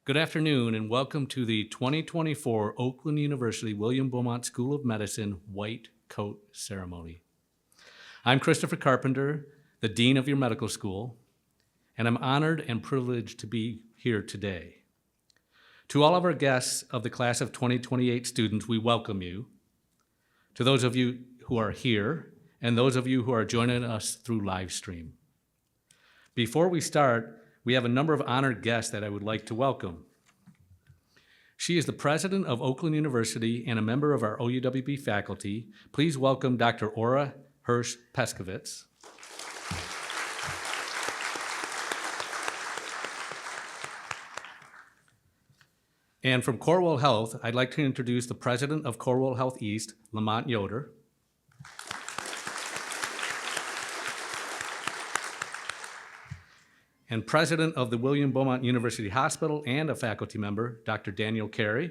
Good afternoon and welcome to the 2024 Oakland University William Beaumont School of Medicine White Coat Ceremony. I'm Christopher Carpenter, the Dean of your medical school, and I'm honored and privileged to be here today. To all of our guests of the class of 2028 students, we welcome you. To those of you who are here and those of you who are joining us through live stream. Before we start, we have a number of honored guests that I would like to welcome. She is the president of Oakland University and a member of our OUWB faculty. Please welcome Dr. Ora Hirsch-Peskovitz. And from Corewell Health, I'd like to introduce the president of Corewell Health East, Lamont Yoder. And president of the William Beaumont University Hospital and a faculty member, Dr. Daniel Carey.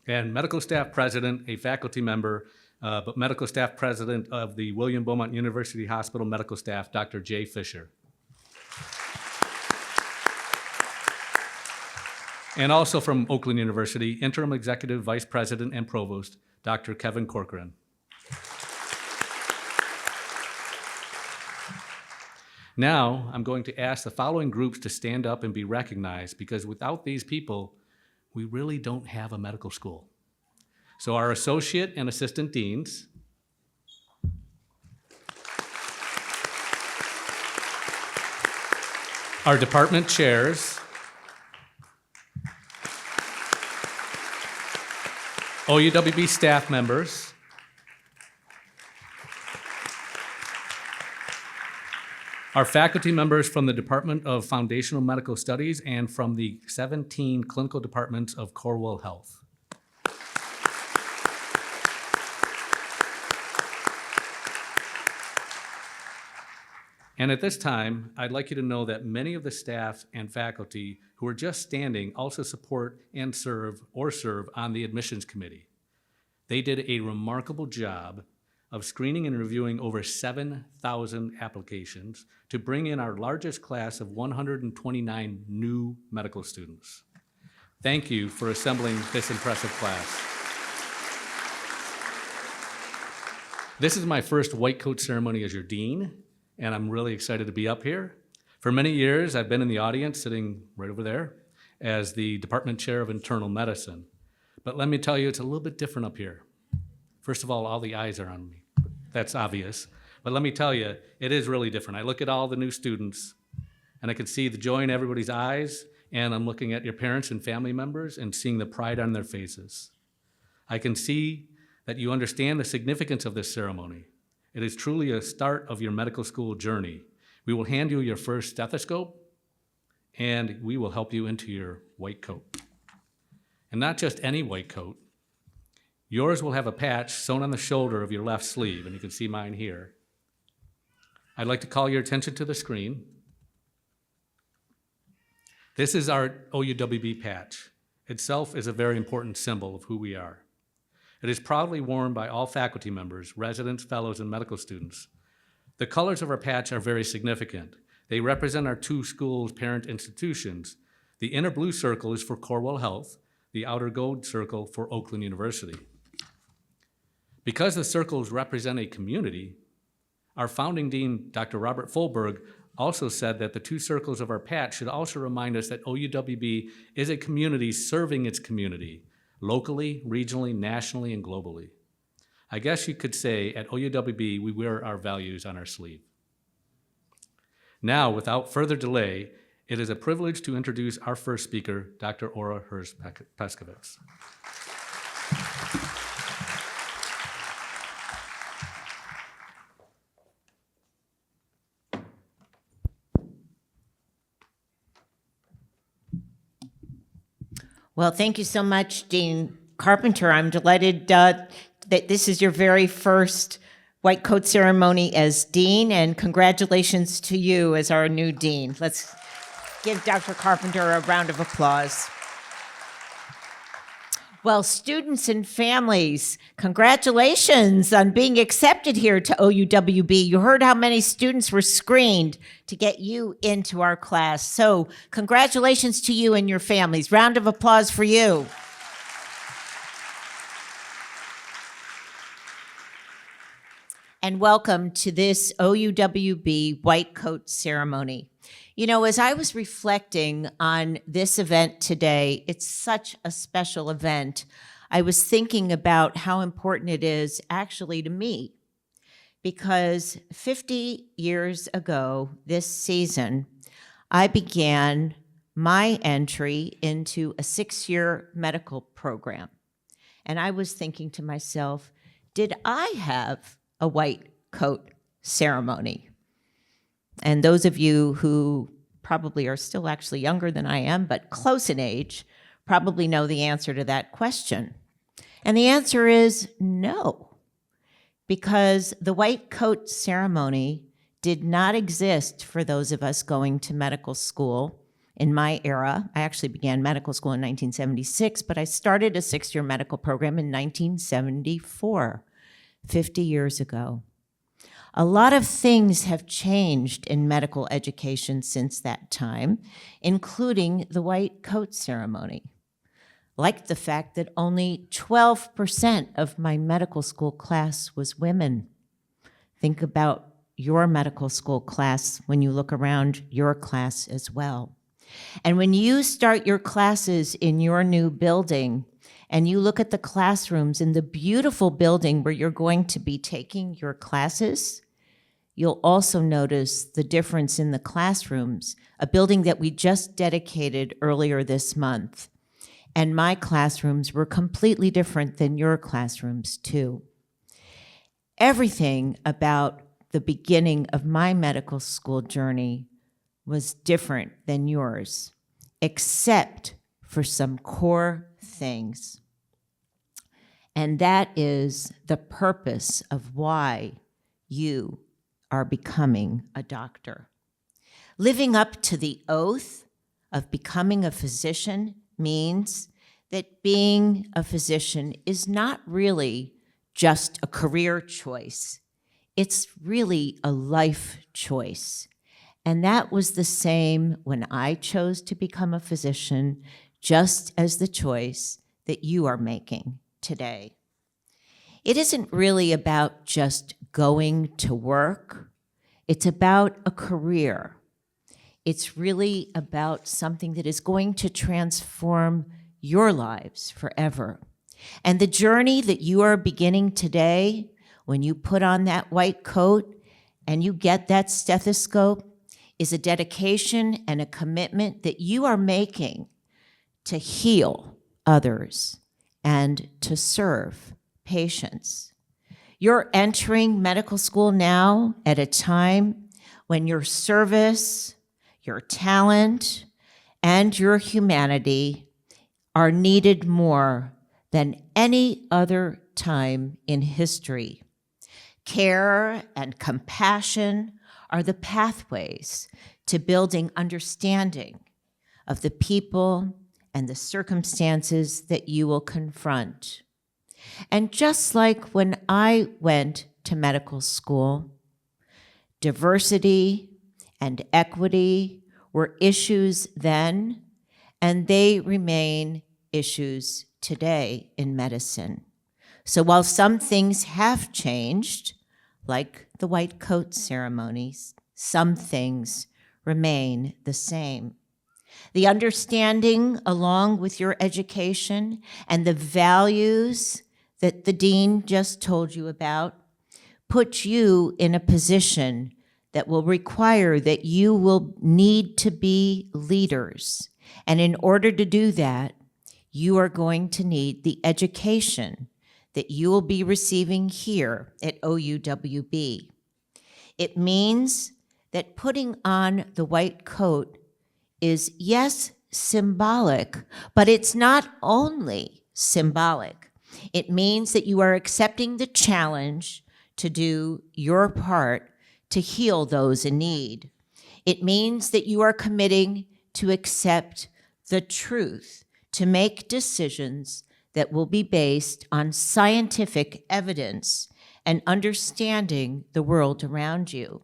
And medical staff president, a faculty member, but medical staff president of the William Beaumont University Hospital medical staff, Dr. Jay Fisher. And also from Oakland University, interim executive vice president and provost, Dr. Kevin Corcoran. Now, I'm going to ask the following groups to stand up and be recognized because without these people, we really don't have a medical school. So our associate and assistant deans, our department chairs, OUWB staff members, our faculty members from the Department of Foundational Medical Studies and from the 17 clinical departments of Corewell Health. And at this time, I'd like you to know that many of the staff and faculty who are just standing also support and serve on the admissions committee. They did a remarkable job of screening and reviewing over 7,000 applications to bring in our largest class of 129 new medical students. Thank you for assembling this impressive class. This is my first white coat ceremony as your dean, and I'm really excited to be up here. For many years, I've been in the audience, sitting right over there, as the department chair of internal medicine. But let me tell you, it's a little bit different up here. First of all the eyes are on me. That's obvious. But let me tell you, it is really different. I look at all the new students, and I can see the joy in everybody's eyes, and I'm looking at your parents and family members and seeing the pride on their faces. I can see that you understand the significance of this ceremony. It is truly a start of your medical school journey. We will hand you your first stethoscope, and we will help you into your white coat. And not just any white coat. Yours will have a patch sewn on the shoulder of your left sleeve, and you can see mine here. I'd like to call your attention to the screen. This is our OUWB patch. Itself is a very important symbol of who we are. It is proudly worn by all faculty members, residents, fellows, and medical students. The colors of our patch are very significant. They represent our two schools' parent institutions. The inner blue circle is for Corewell Health, the outer gold circle for Oakland University. Because the circles represent a community, our founding dean, Dr. Robert Fulberg, also said that the two circles of our patch should also remind us that OUWB is a community serving its community, locally, regionally, nationally, and globally. I guess you could say at OUWB, we wear our values on our sleeve. Now, without further delay, it is a privilege to introduce our first speaker, Dr. Ora Hirsch-Peskovitz. Well, thank you so much, Dean Carpenter. I'm delighted that this is your very first white coat ceremony as dean, and congratulations to you as our new dean. Let's give Dr. Carpenter a round of applause. Well, students and families, congratulations on being accepted here to OUWB. You heard how many students were screened to get you into our class. So congratulations to you and your families. Round of applause for you. And welcome to this OUWB White Coat Ceremony. You know, as I was reflecting on this event today, it's such a special event. I was thinking about how important it is actually to me, because 50 years ago this season, I began my entry into a 6-year medical program. And I was thinking to myself, did I have a white coat ceremony? And those of you who probably are still actually younger than I am, but close in age, probably know the answer to that question. And the answer is no, because the white coat ceremony did not exist for those of us going to medical school in my era. I actually began medical school in 1976, but I started a 6-year medical program in 1974, 50 years ago. A lot of things have changed in medical education since that time, including the white coat ceremony, like the fact that only 12% of my medical school class was women. Think about your medical school class when you look around your class as well. And when you start your classes in your new building, and you look at the classrooms in the beautiful building where you're going to be taking your classes, you'll also notice the difference in the classrooms, a building that we just dedicated earlier this month. And my classrooms were completely different than your classrooms too. Everything about the beginning of my medical school journey was different than yours, except for some core things. And that is the purpose of why you are becoming a doctor. Living up to the oath of becoming a physician means that being a physician is not really just a career choice. It's really a life choice. And that was the same when I chose to become a physician, just as the choice that you are making today. It isn't really about just going to work. It's about a career. It's really about something that is going to transform your lives forever. And the journey that you are beginning today, when you put on that white coat and you get that stethoscope, is a dedication and a commitment that you are making to heal others and to serve patients. You're entering medical school now at a time when your service, your talent, and your humanity are needed more than any other time in history. Care and compassion are the pathways to building understanding of the people and the circumstances that you will confront. And just like when I went to medical school, diversity and equity were issues then, and they remain issues today in medicine. So while some things have changed, like the white coat ceremonies, some things remain the same. The understanding, along with your education and the values that the dean just told you about, puts you in a position that will require that you will need to be leaders. And in order to do that, you are going to need the education that you will be receiving here at OUWB. It means that putting on the white coat is, yes, symbolic, but it's not only symbolic. It means that you are accepting the challenge to do your part to heal those in need. It means that you are committing to accept the truth, to make decisions that will be based on scientific evidence and understanding the world around you.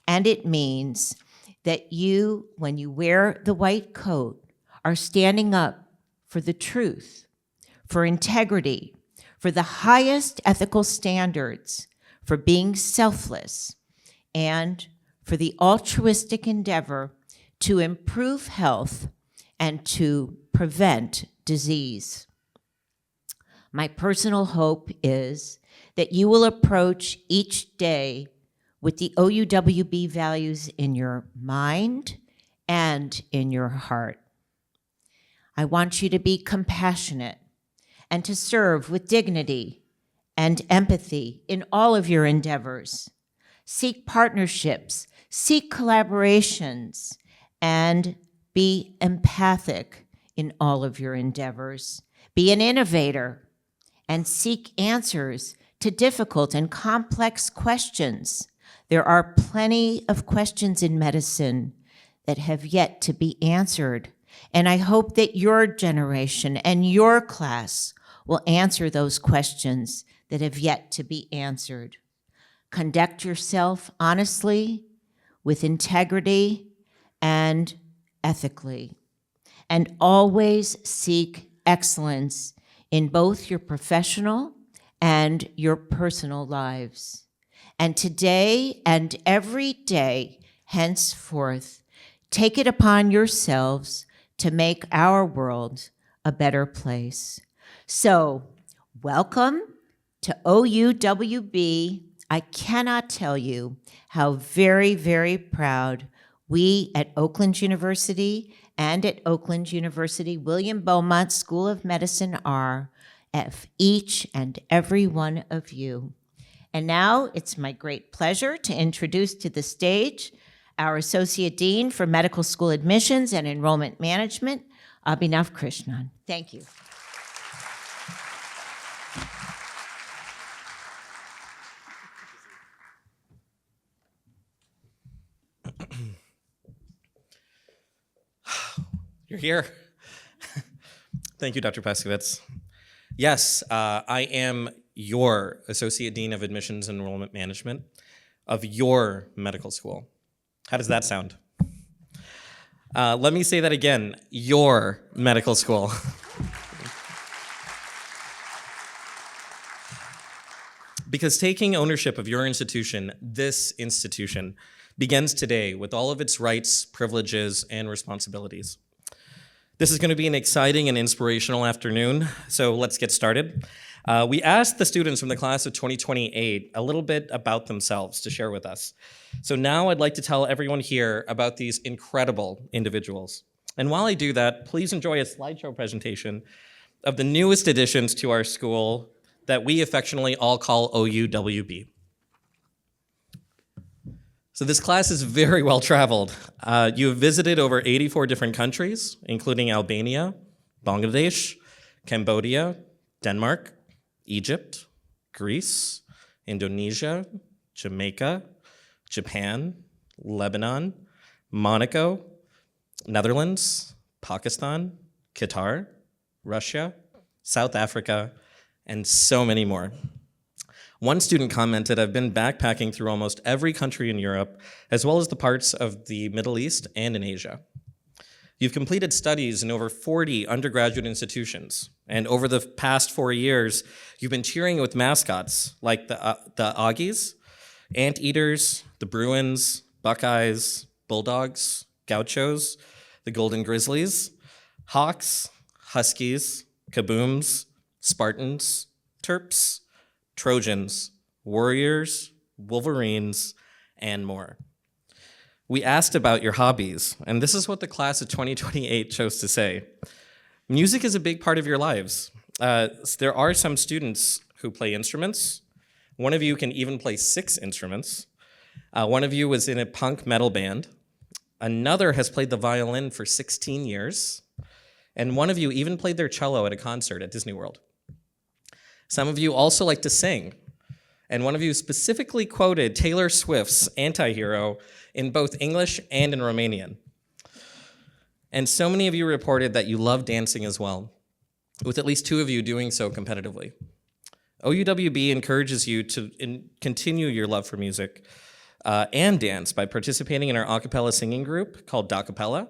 And it means that you, when you wear the white coat, are standing up for the truth, for integrity, for the highest ethical standards, for being selfless, and for the altruistic endeavor to improve health and to prevent disease. My personal hope is that you will approach each day with the OUWB values in your mind and in your heart. I want you to be compassionate and to serve with dignity and empathy in all of your endeavors. Seek partnerships, seek collaborations, and be empathic in all of your endeavors. Be an innovator and seek answers to difficult and complex questions. There are plenty of questions in medicine that have yet to be answered, and I hope that your generation and your class will answer those questions that have yet to be answered. Conduct yourself honestly, with integrity, and ethically, and always seek excellence in both your professional and your personal lives. And today and every day henceforth, take it upon yourselves to make our world a better place. So, welcome to OUWB. I cannot tell you how very, very proud we at Oakland University and at Oakland University William Beaumont School of Medicine are of each and every one of you. And now it's my great pleasure to introduce to the stage our Associate Dean for Medical School Admissions and Enrollment Management, Abhinav Krishnan. Thank you. You're here. Thank you, Dr. Paskowitz. Yes, I am your Associate Dean of Admissions and Enrollment Management of your medical school. How does that sound? Let me say that again, your medical school. Because taking ownership of your institution, this institution, begins today with all of its rights, privileges, and responsibilities. This is going to be an exciting and inspirational afternoon, so let's get started. We asked the students from the class of 2028 a little bit about themselves to share with us. So now I'd like to tell everyone here about these incredible individuals. And while I do that, please enjoy a slideshow presentation of the newest additions to our school that we affectionately all call OUWB. So this class is very well traveled. You have visited over 84 different countries, including Albania, Bangladesh, Cambodia, Denmark, Egypt, Greece, Indonesia, Jamaica, Japan, Lebanon, Monaco, Netherlands, Pakistan, Qatar, Russia, South Africa, and so many more. One student commented, "I've been backpacking through almost every country in Europe, as well as the parts of the Middle East and in Asia." You've completed studies in over 40 undergraduate institutions, and over the past 4 years, you've been cheering with mascots like the Aggies, Anteaters, the Bruins, Buckeyes, Bulldogs, Gauchos, the Golden Grizzlies, Hawks, Huskies, Kabooms, Spartans, Terps, Trojans, Warriors, Wolverines, and more. We asked about your hobbies, and this is what the class of 2028 chose to say. Music is a big part of your lives. There are some students who play instruments. One of you can even play 6 instruments. One of you was in a punk metal band. Another has played the violin for 16 years. And one of you even played their cello at a concert at Disney World. Some of you also like to sing, and one of you specifically quoted Taylor Swift's Anti-Hero in both English and in Romanian. And so many of you reported that you love dancing as well. with at least 2 of you doing so competitively. OUWB encourages you to continue your love for music and dance by participating in our a cappella singing group called Da Cappella,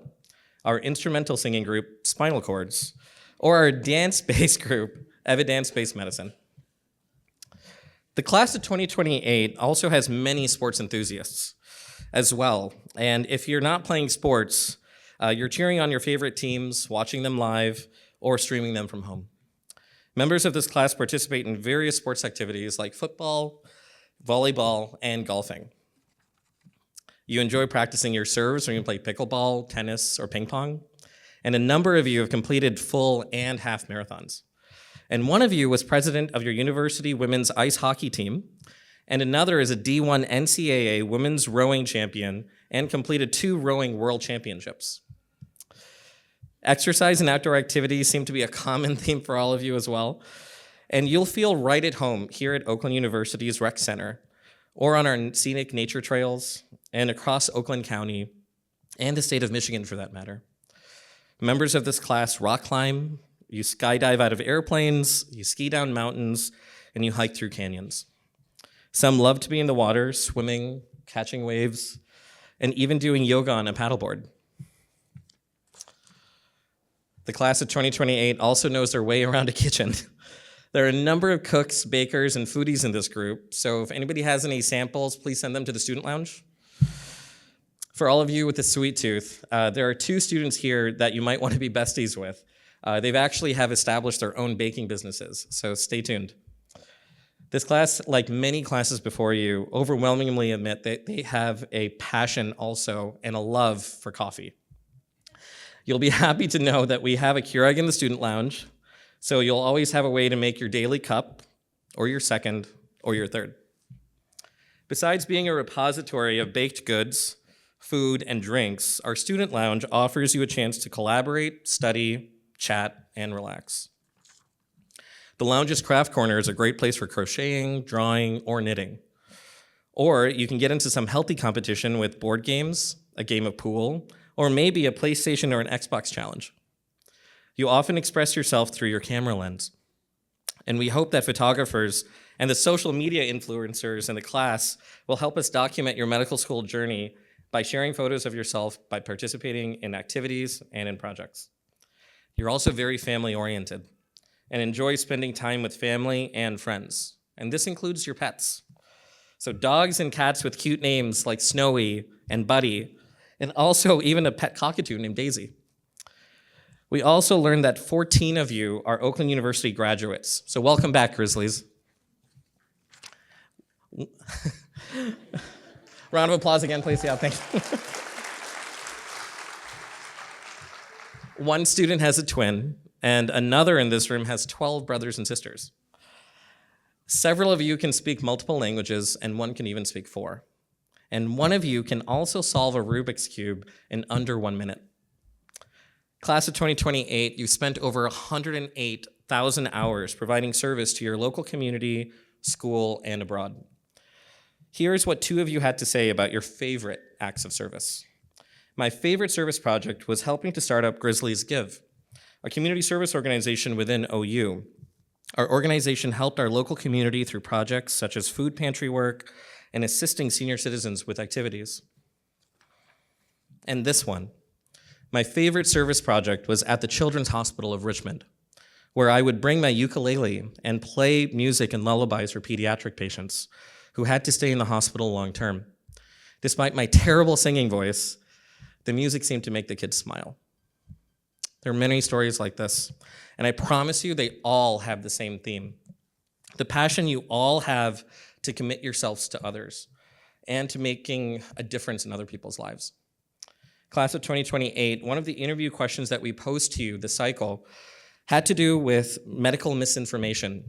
our instrumental singing group, Spinal Chords, or our dance-based group, Evidence-Based Medicine. The class of 2028 also has many sports enthusiasts as well, and if you're not playing sports, you're cheering on your favorite teams, watching them live, or streaming them from home. Members of this class participate in various sports activities like football, volleyball, and golfing. You enjoy practicing your serves when you play pickleball, tennis, or ping pong, and a number of you have completed full and half marathons. And one of you was president of your university women's ice hockey team, and another is a D1 NCAA women's rowing champion and completed 2 rowing world championships. Exercise and outdoor activities seem to be a common theme for all of you as well, and you'll feel right at home here at Oakland University's Rec Center, or on our scenic nature trails, and across Oakland County, and the state of Michigan for that matter. Members of this class rock climb, you skydive out of airplanes, you ski down mountains, and you hike through canyons. Some love to be in the water, swimming, catching waves, and even doing yoga on a paddleboard. The class of 2028 also knows their way around a kitchen. There are a number of cooks, bakers, and foodies in this group, so if anybody has any samples, please send them to the student lounge. For all of you with a sweet tooth, there are 2 students here that you might want to be besties with. They've actually have established their own baking businesses, so stay tuned. This class, like many classes before you, overwhelmingly admit that they have a passion also and a love for coffee. You'll be happy to know that we have a Keurig in the student lounge, so you'll always have a way to make your daily cup, or your second, or your third. Besides being a repository of baked goods, food, and drinks, our student lounge offers you a chance to collaborate, study, chat, and relax. The lounge's craft corner is a great place for crocheting, drawing, or knitting. Or you can get into some healthy competition with board games, a game of pool, or maybe a PlayStation or an Xbox challenge. You often express yourself through your camera lens. And we hope that photographers and the social media influencers in the class will help us document your medical school journey by sharing photos of yourself, by participating in activities and in projects. You're also very family-oriented and enjoy spending time with family and friends. And this includes your pets. So dogs and cats with cute names like Snowy and Buddy, and also even a pet cockatoo named Daisy. We also learned that 14 of you are Oakland University graduates. So welcome back, Grizzlies. Round of applause again, please. Yeah, thanks. One student has a twin, and another in this room has 12 brothers and sisters. Several of you can speak multiple languages, and one can even speak 4. And one of you can also solve a Rubik's Cube in under 1 minute. Class of 2028, you've spent over 108,000 hours providing service to your local community, school, and abroad. Here's what 2 of you had to say about your favorite acts of service. My favorite service project was helping to start up Grizzlies Give, a community service organization within OU. Our organization helped our local community through projects such as food pantry work and assisting senior citizens with activities. And this one, my favorite service project was at the Children's Hospital of Richmond, where I would bring my ukulele and play music and lullabies for pediatric patients who had to stay in the hospital long term. Despite my terrible singing voice, the music seemed to make the kids smile. There are many stories like this, and I promise you they all have the same theme. The passion you all have to commit yourselves to others and to making a difference in other people's lives. Class of 2028, one of the interview questions that we posed to you this cycle had to do with medical misinformation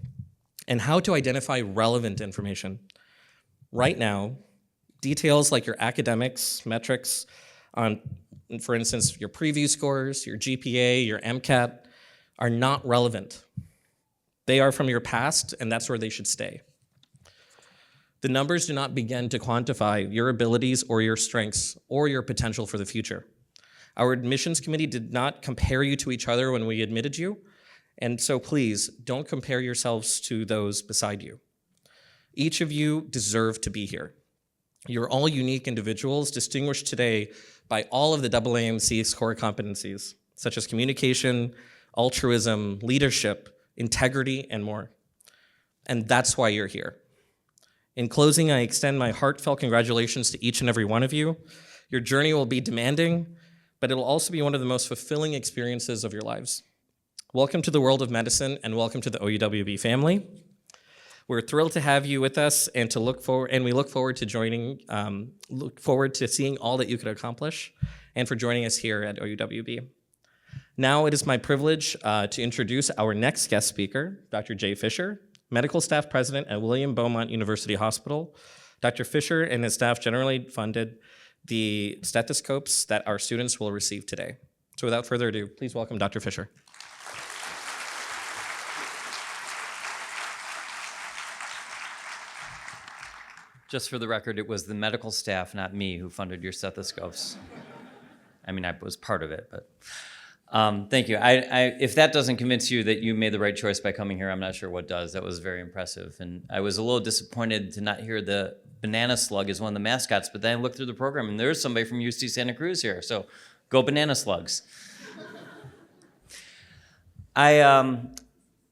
and how to identify relevant information. Right now, details like your academics, metrics on, for instance, your preview scores, your GPA, your MCAT, are not relevant. They are from your past, and that's where they should stay. The numbers do not begin to quantify your abilities or your strengths or your potential for the future. Our admissions committee did not compare you to each other when we admitted you, And so please don't compare yourselves to those beside you. Each of you deserve to be here. You're all unique individuals distinguished today by all of the AAMC's core competencies, such as communication, altruism, leadership, integrity, and more. And that's why you're here. In closing, I extend my heartfelt congratulations to each and every one of you. Your journey will be demanding, but it'll also be one of the most fulfilling experiences of your lives. Welcome to the world of medicine, and welcome to the OUWB family. We're thrilled to have you with us, and we look forward to seeing all that you could accomplish, and for joining us here at OUWB. Now it is my privilege to introduce our next guest speaker, Dr. Jay Fisher, Medical Staff President at William Beaumont University Hospital. Dr. Fisher and his staff generally funded the stethoscopes that our students will receive today. So without further ado, please welcome Dr. Fisher. Just for the record, it was the medical staff, not me, who funded your stethoscopes. I mean, I was part of it, but thank you. If that doesn't convince you that you made the right choice by coming here, I'm not sure what does. That was very impressive. And I was a little disappointed to not hear the banana slug as one of the mascots, but then I looked through the program and there's somebody from UC Santa Cruz here. So go banana slugs. I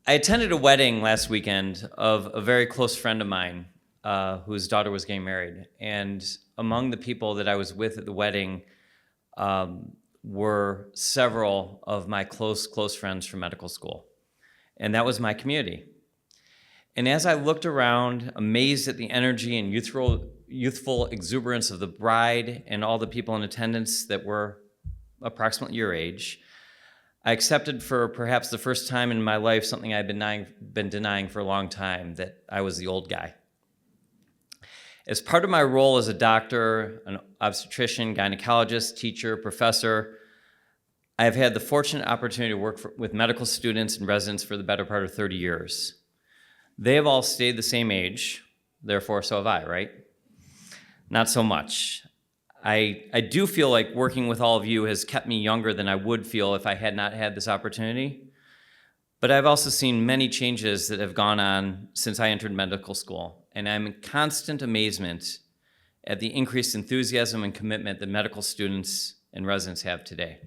attended a wedding last weekend of a very close friend of mine whose daughter was getting married. And among the people that I was with at the wedding were several of my close friends from medical school. And that was my community. And as I looked around, amazed at the energy and youthful exuberance of the bride and all the people in attendance that were approximately your age, I accepted for perhaps the first time in my life something I'd been denying for a long time, that I was the old guy. As part of my role as a doctor, an obstetrician, gynecologist, teacher, professor, I have had the fortunate opportunity to work with medical students and residents for the better part of 30 years. They have all stayed the same age, therefore so have I, right? Not so much. I do feel like working with all of you has kept me younger than I would feel if I had not had this opportunity. But I've also seen many changes that have gone on since I entered medical school. And I'm in constant amazement at the increased enthusiasm and commitment that medical students and residents have today.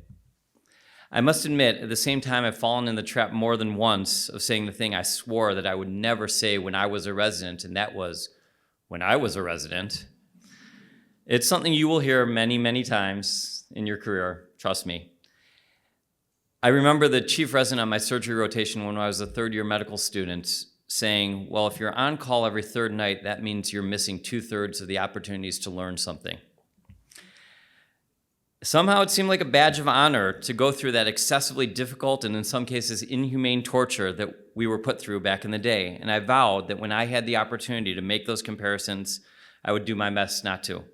I must admit, at the same time, I've fallen in the trap more than once of saying the thing I swore that I would never say when I was a resident, and that was, when I was a resident. It's something you will hear many, many times in your career, trust me. I remember the chief resident on my surgery rotation when I was a third-year medical student saying, well, if you're on call every third night, that means you're missing 2/3 of the opportunities to learn something. Somehow it seemed like a badge of honor to go through that excessively difficult and in some cases inhumane torture that we were put through back in the day. And I vowed that when I had the opportunity to make those comparisons, I would do my best not to.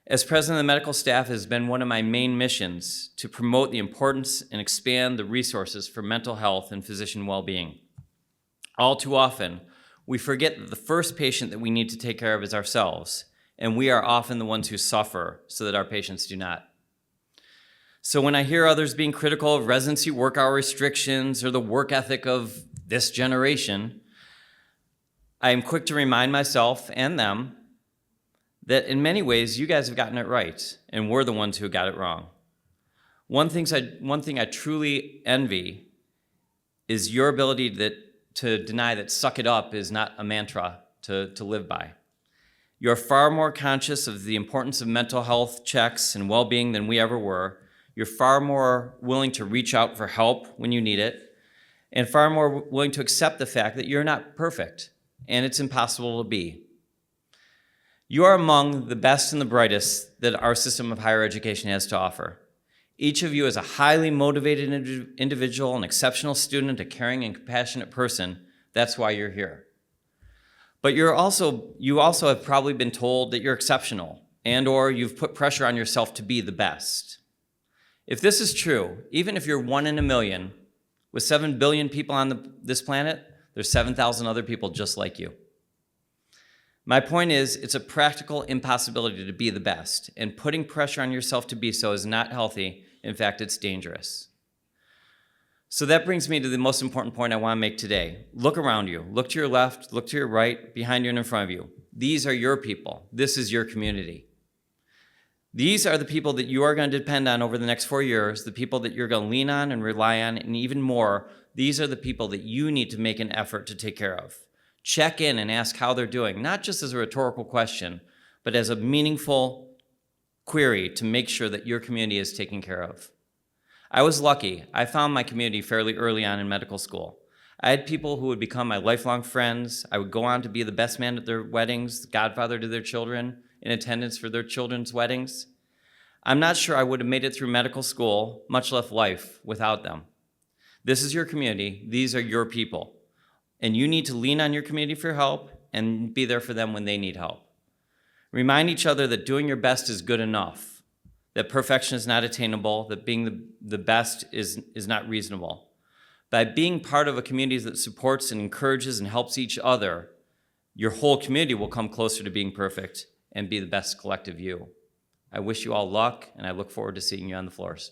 As president of the medical staff, it has been one of my main missions to promote the importance and expand the resources for mental health and physician well-being. All too often, we forget that the first patient that we need to take care of is ourselves, and we are often the ones who suffer so that our patients do not. So when I hear others being critical of residency work hour restrictions or the work ethic of this generation, I am quick to remind myself and them that in many ways you guys have gotten it right, and we're the ones who got it wrong. One thing I truly envy is your ability to deny that suck it up is not a mantra to live by. You're far more conscious of the importance of mental health checks and well-being than we ever were. You're far more willing to reach out for help when you need it, and far more willing to accept the fact that you're not perfect, and it's impossible to be. You are among the best and the brightest that our system of higher education has to offer. Each of you is a highly motivated individual, an exceptional student, a caring and compassionate person. That's why you're here. But you also have probably been told that you're exceptional, and or you've put pressure on yourself to be the best. If this is true, even if you're 1 in a million, with 7 billion people on this planet, there's 7,000 other people just like you. My point is, it's a practical impossibility to be the best, and putting pressure on yourself to be so is not healthy. In fact, it's dangerous. So that brings me to the most important point I want to make today. Look around you. Look to your left, look to your right, behind you and in front of you. These are your people. This is your community. These are the people that you are going to depend on over the next 4 years, the people that you're going to lean on and rely on, and even more, these are the people that you need to make an effort to take care of. Check in and ask how they're doing, not just as a rhetorical question, but as a meaningful query to make sure that your community is taken care of. I was lucky. I found my community fairly early on in medical school. I had people who would become my lifelong friends. I would go on to be the best man at their weddings, the godfather to their children, in attendance for their children's weddings. I'm not sure I would have made it through medical school, much less life, without them. This is your community. These are your people. And you need to lean on your community for help and be there for them when they need help. Remind each other that doing your best is good enough, that perfection is not attainable, that being the best is not reasonable. By being part of a community that supports and encourages and helps each other, your whole community will come closer to being perfect and be the best collective you. I wish you all luck, and I look forward to seeing you on the floors.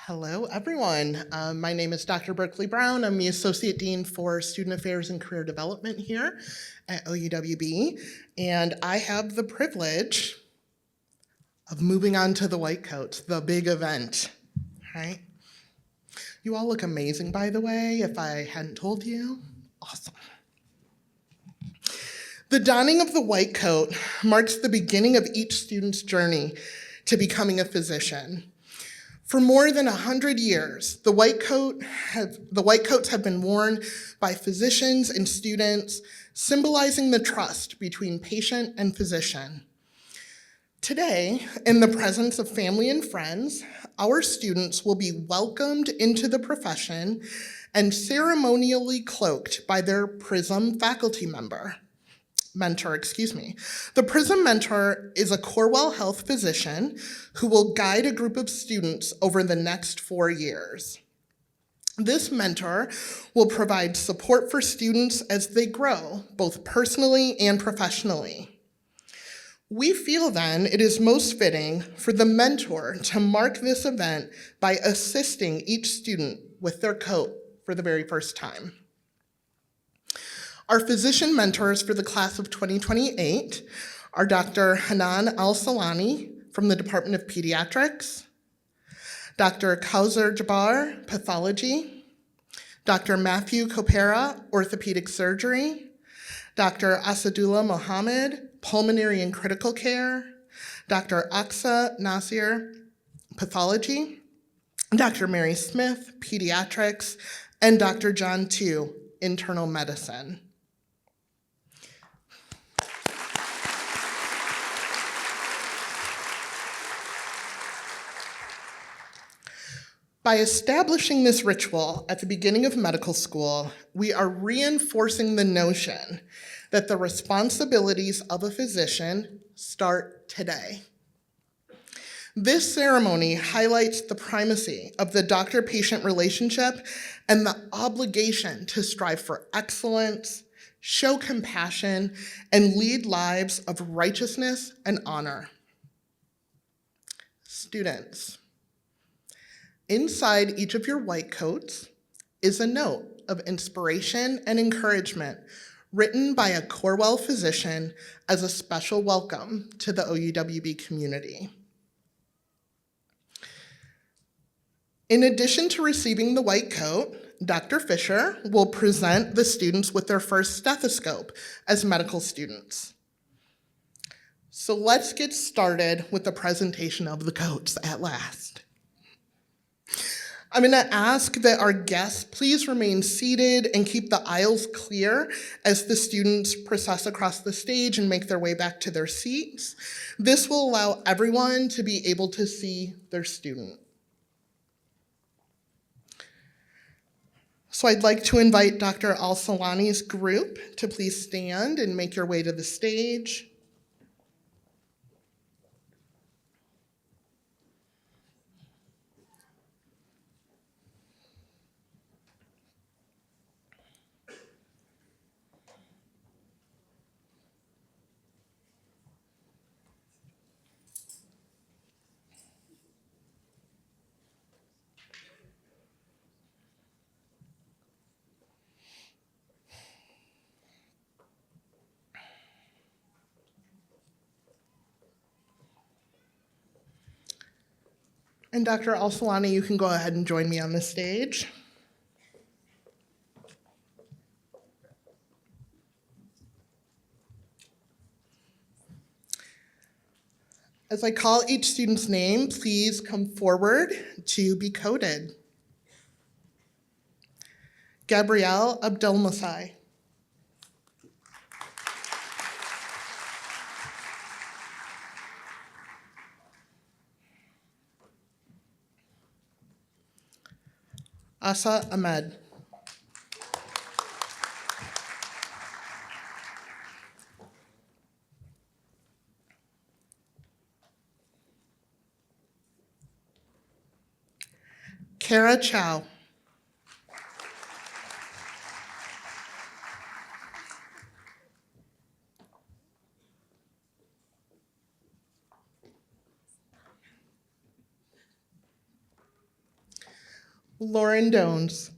Hello, everyone. My name is Dr. Berkeley Brown. I'm the Associate Dean for Student Affairs and Career Development here at OUWB, and I have the privilege of moving on to the White Coats, the big event, right? You all look amazing, by the way, if I hadn't told you. Awesome. The donning of the white coat marks the beginning of each student's journey to becoming a physician. For more than 100 years, the white coats have been worn by physicians and students, symbolizing the trust between patient and physician. Today, in the presence of family and friends, our students will be welcomed into the profession and ceremonially cloaked by their PRISM faculty mentor. The PRISM mentor is a Corewell Health physician who will guide a group of students over the next 4 years. This mentor will provide support for students as they grow, both personally and professionally. We feel then it is most fitting for the mentor to mark this event by assisting each student with their coat for the very first time. Our physician mentors for the class of 2028 are Dr. Hanan Al-Salani from the Department of Pediatrics, Dr. Kauser Jabbar, Pathology, Dr. Matthew Kopera, Orthopedic Surgery, Dr. Asadullah Mohammed, Pulmonary and Critical Care, Dr. Aksa Nasir, Pathology, Dr. Mary Smith, Pediatrics, and Dr. John Tu, Internal Medicine. By establishing this ritual at the beginning of medical school, we are reinforcing the notion that the responsibilities of a physician start today. This ceremony highlights the primacy of the doctor-patient relationship and the obligation to strive for excellence, show compassion, and lead lives of righteousness and honor. Students, inside each of your white coats is a note of inspiration and encouragement written by a Corewell physician as a special welcome to the OUWB community. In addition to receiving the white coat, Dr. Fisher will present the students with their first stethoscope as medical students. So let's get started with the presentation of the coats at last. I'm going to ask that our guests please remain seated and keep the aisles clear as the students process across the stage and make their way back to their seats. This will allow everyone to be able to see their student. So I'd like to invite Dr. Al-Salani's group to please stand and make your way to the stage. And Dr. Al-Salani, you can go ahead and join me on the stage. As I call each student's name, please come forward to be coded. Gabrielle Abdelmasai. Asa Ahmed. Kara Chow. Lauren Dones.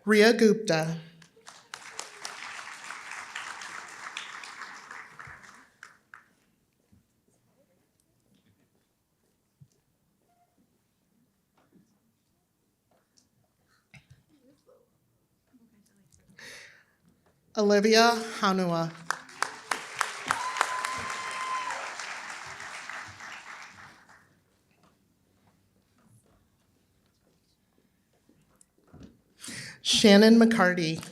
Ria Gupta. Olivia Hanua. Shannon McCarty.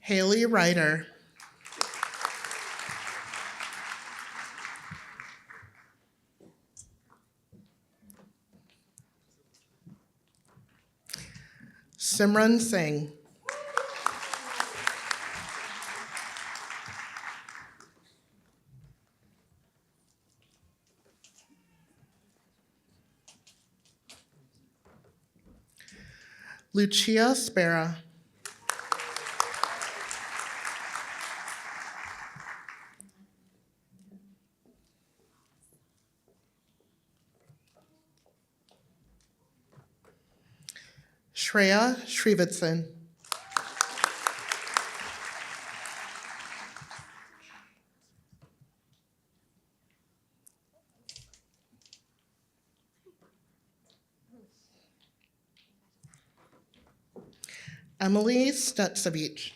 Haley Ryder. Simran Singh. Lucia Spera. Shreya Srivatsan. Emily Stutsevich.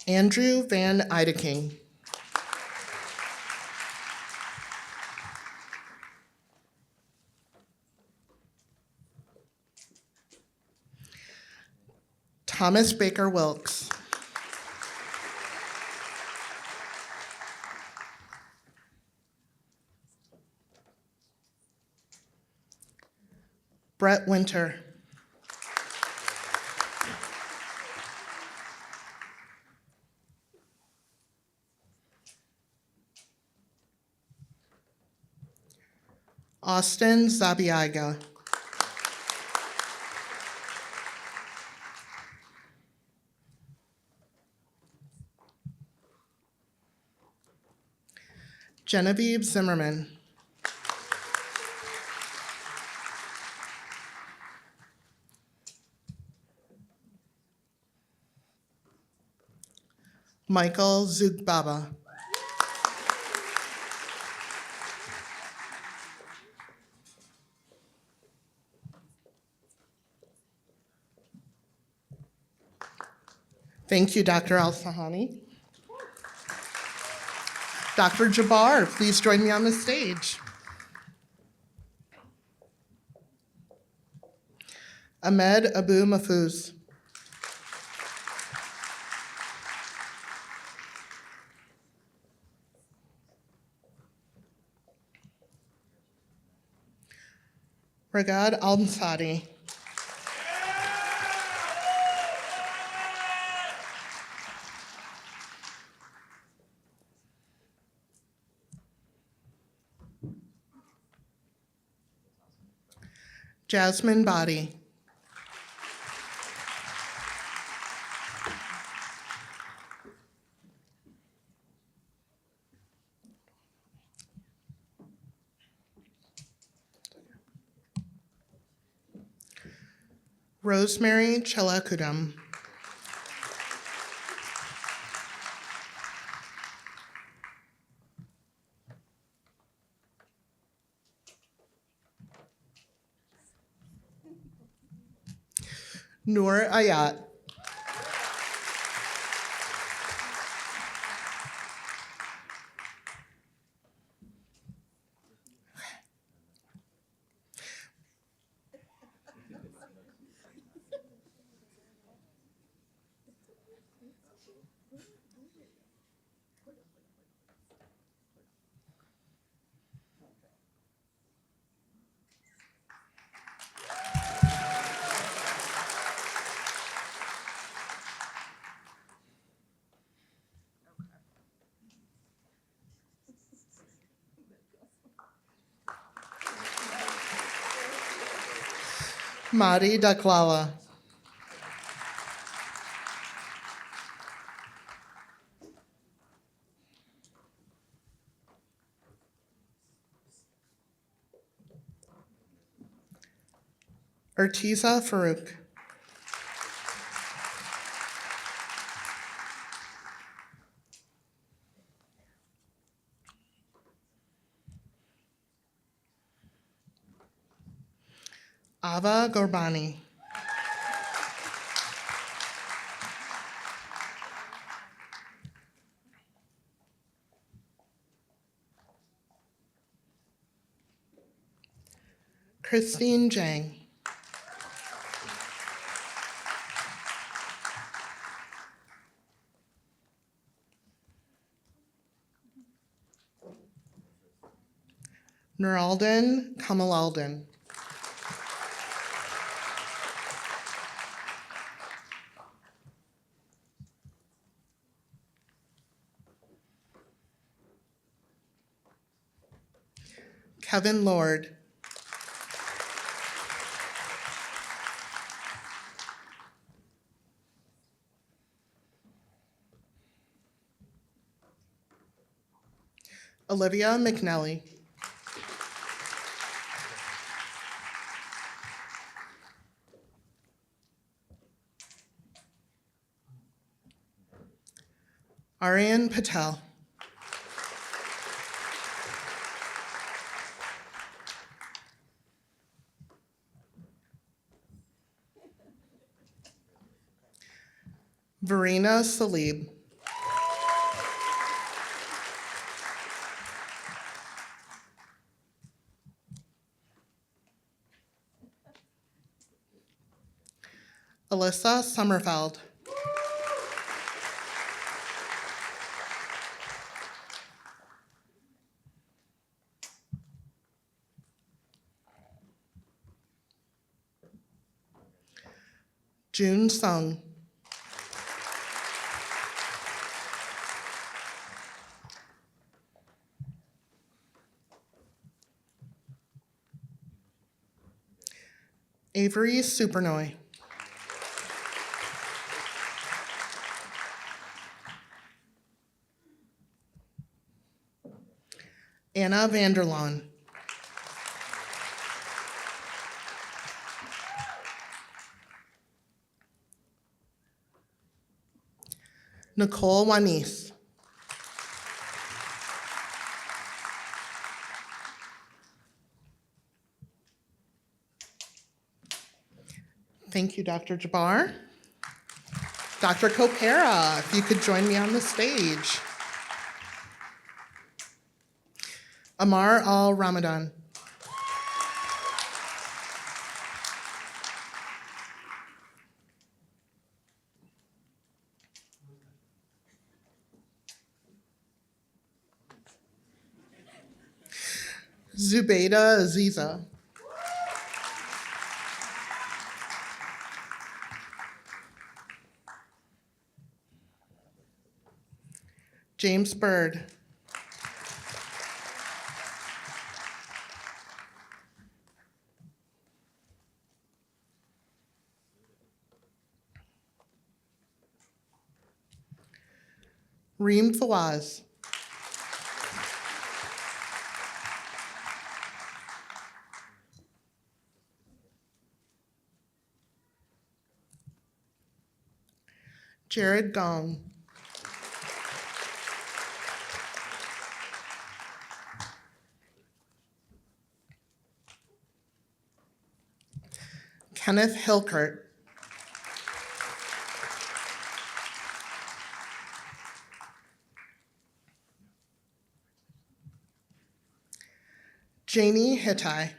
Andrew Van Eideking. Thomas Baker Wilkes. Brett Winter. Austin Zabiaga. Genevieve Zimmerman. Michael Zugbaba. Thank you, Dr. Al-Sahani. Dr. Jabbar, please join me on the stage. Ahmed Abu Mahfouz. Ragad Al-Sadi. Jasmine Body. Rosemary Chelakudum. Noor Ayat. Mari Daklala. Urtiza Farouk. Ava Gorbani. Christine Jang. Nuralden Kamalalden. Kevin Lord. Olivia McNelly. Aryan Patel. Verena Salib. Alyssa Sommerfeld. June Sung. Avery Supernoy. Anna Vanderlaan. Nicole Wanis. Thank you, Dr. Jabbar. Dr. Copera, if you could join me on the stage. Amar Al-Ramadan. Zubaida Aziza. James Bird. Reem Fawaz. Jared Gong. Kenneth Hilkert. Janie Hittai.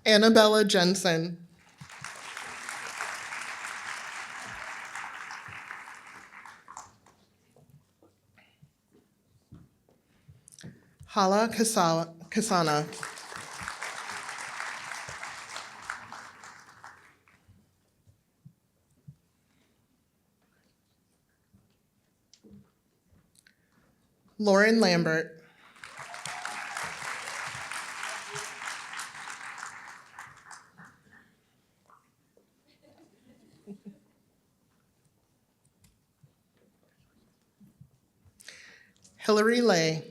Annabella Jensen. Hala Kasana. Lauren Lambert. Hillary Lay.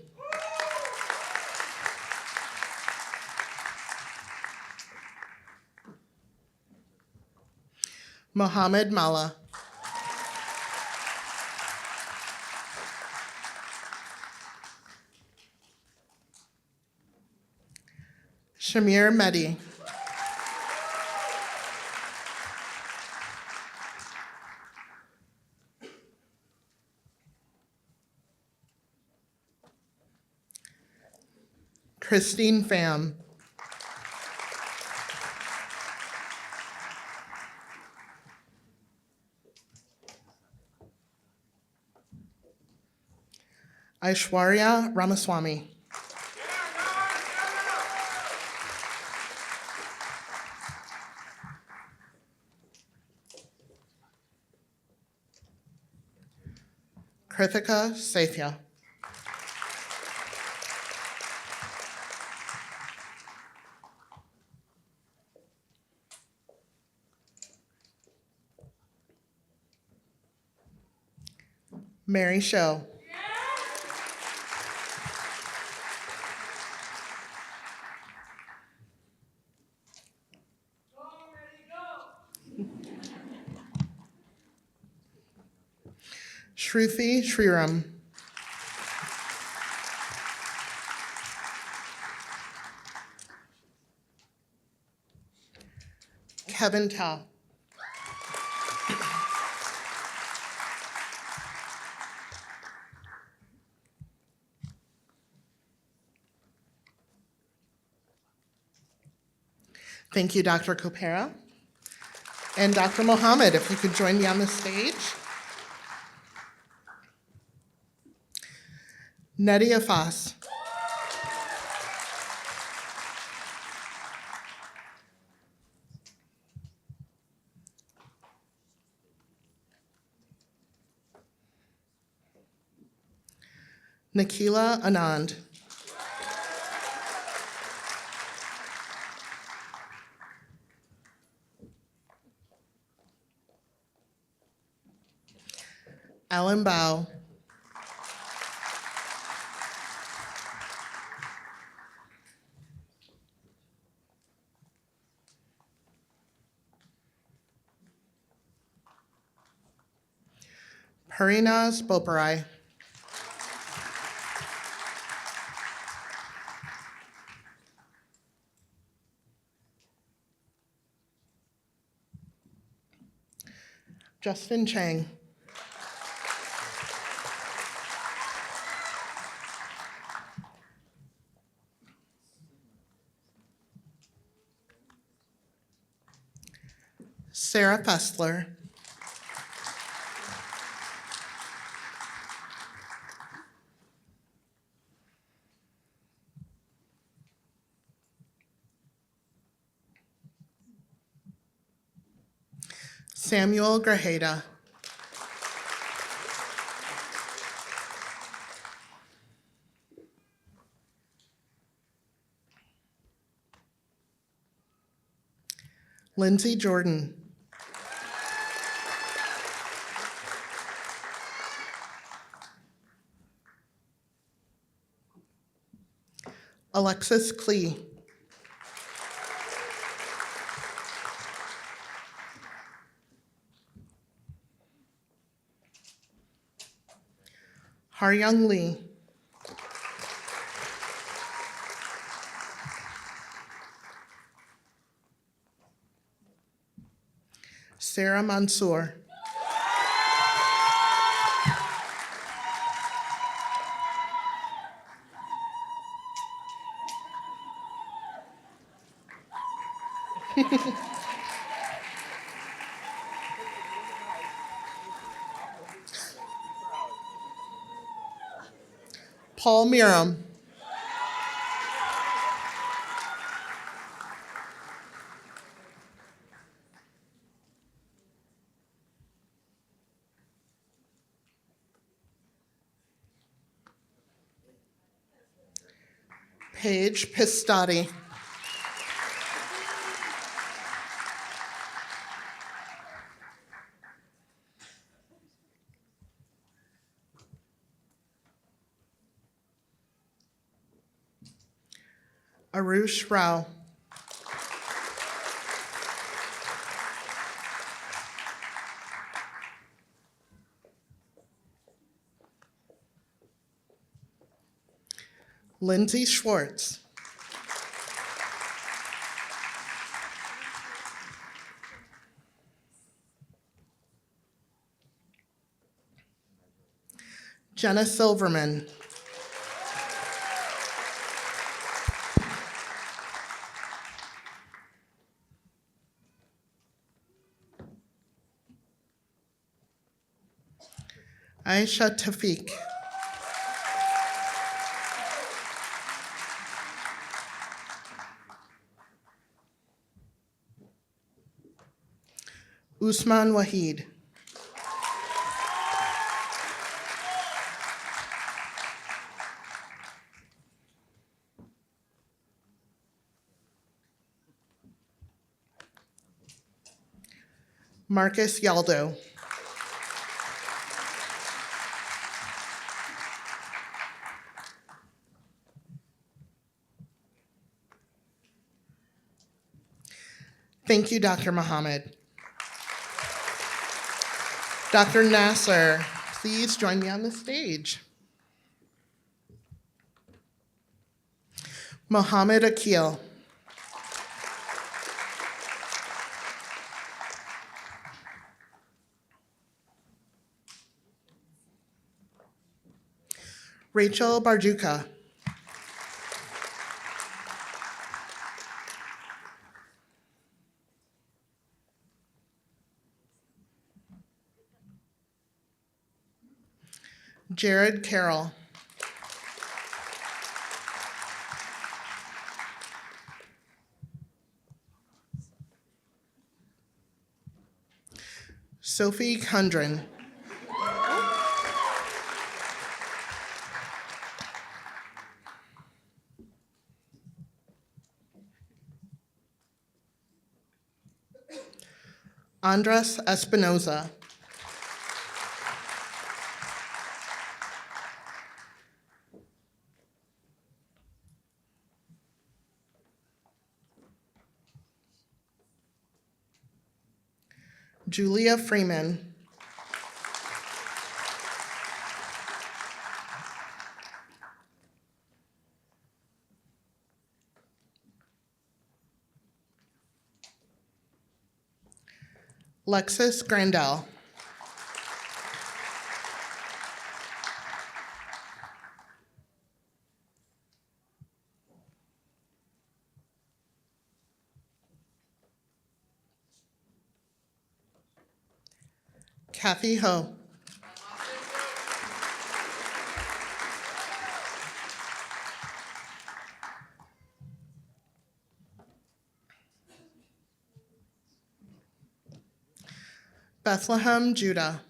Mohammed Mala. Shamir Mehdi. Christine Pham. Aishwarya Ramaswamy. Krithika Safia. Mary Show. Shruti Shriram. Kevin Tao. Thank you, Dr. Copera. And Dr. Mohammed, if you could join me on the stage. Nadia Foss. Nikila Anand. Alan Bao. Harinaz Boparai. Justin Chang. Sarah Fessler. Samuel Grajeda. Lindsay Jordan. Alexis Klee. Haryoung Lee. Sarah Mansour. Paul Miram. Paige Pistotti. Arush Rao. Lindsay Schwartz. Jenna Silverman. Aisha Tafiq. Usman Wahid. Marcus Yaldo. Thank you, Dr. Muhammad. Dr. Nasser, please join me on the stage. Mohammed Akil. Rachel Barjuka. Jared Carroll. Sophie Kundren. Andres Espinoza. Julia Freeman. Lexis Grandel. Kathy Ho. Bethlehem, Judah.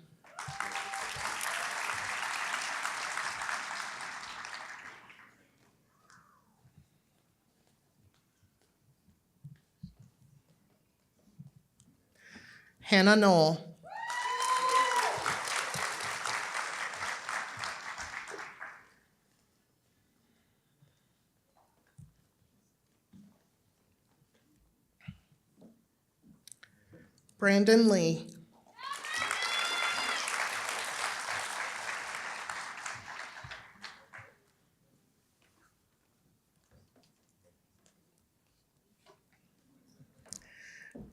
Hannah Knoll. Brandon Lee.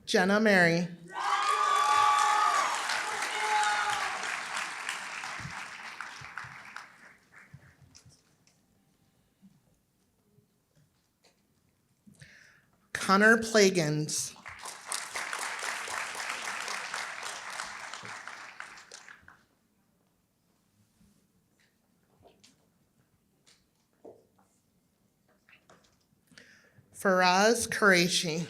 Jenna Mary. Connor Plagans. Faraz Qureshi.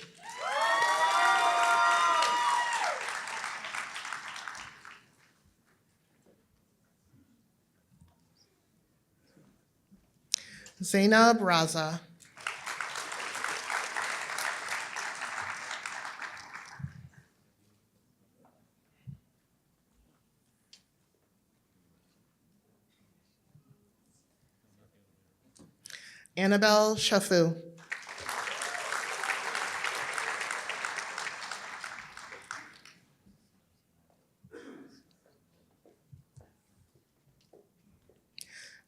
Zainab Raza. Annabelle Shafu.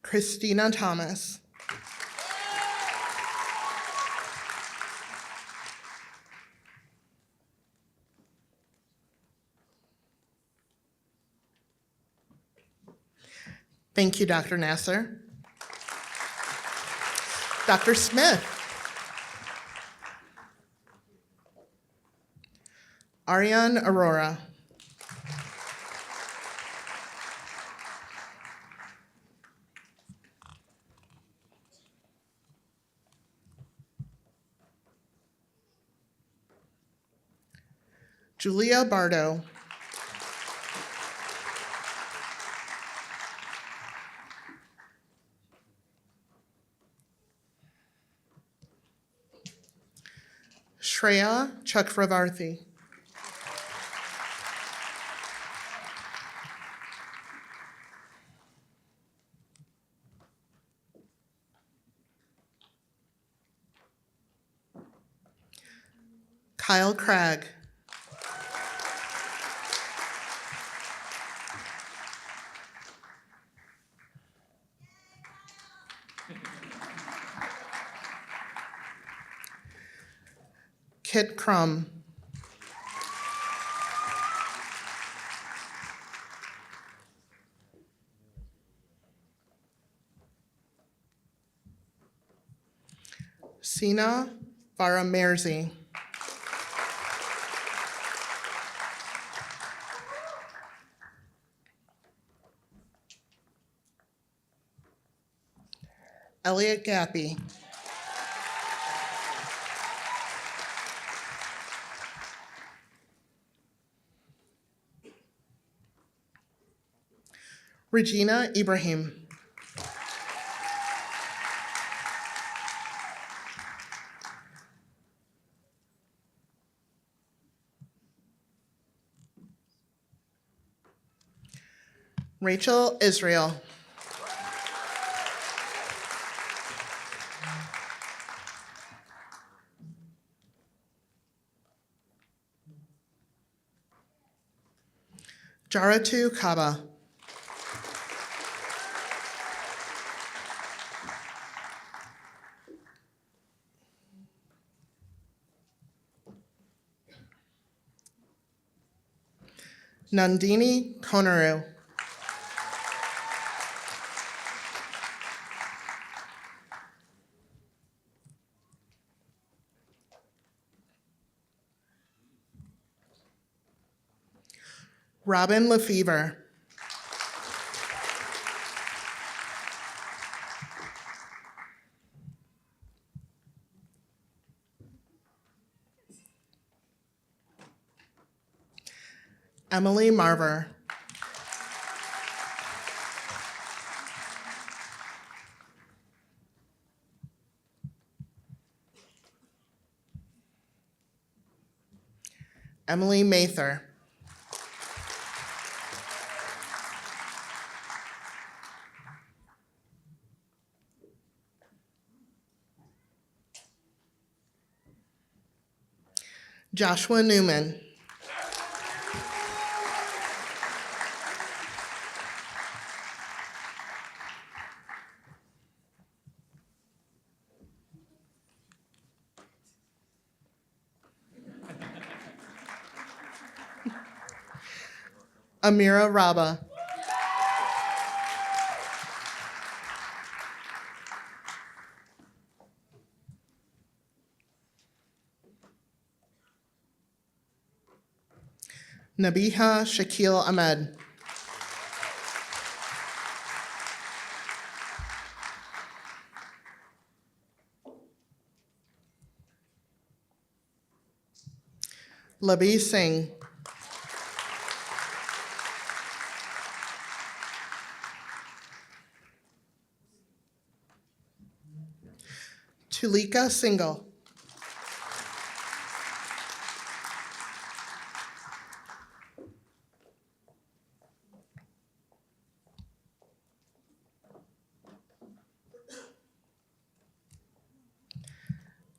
Christina Thomas. Thank you, Dr. Nasser. Dr. Smith. Ariane Aurora. Julia Bardo. Shreya Chakravarthi. Kyle Craig. Kit Crum. Sina Varamerzi. Elliot Gappy. Regina Ibrahim. Rachel Israel. Jaratu Kaba. Nandini Konaru. Robin Lefevre. Emily Marver. Emily Mather. Joshua Newman. Amira Raba. Nabiha Shakil Ahmed. Labi Singh. Tulika Single.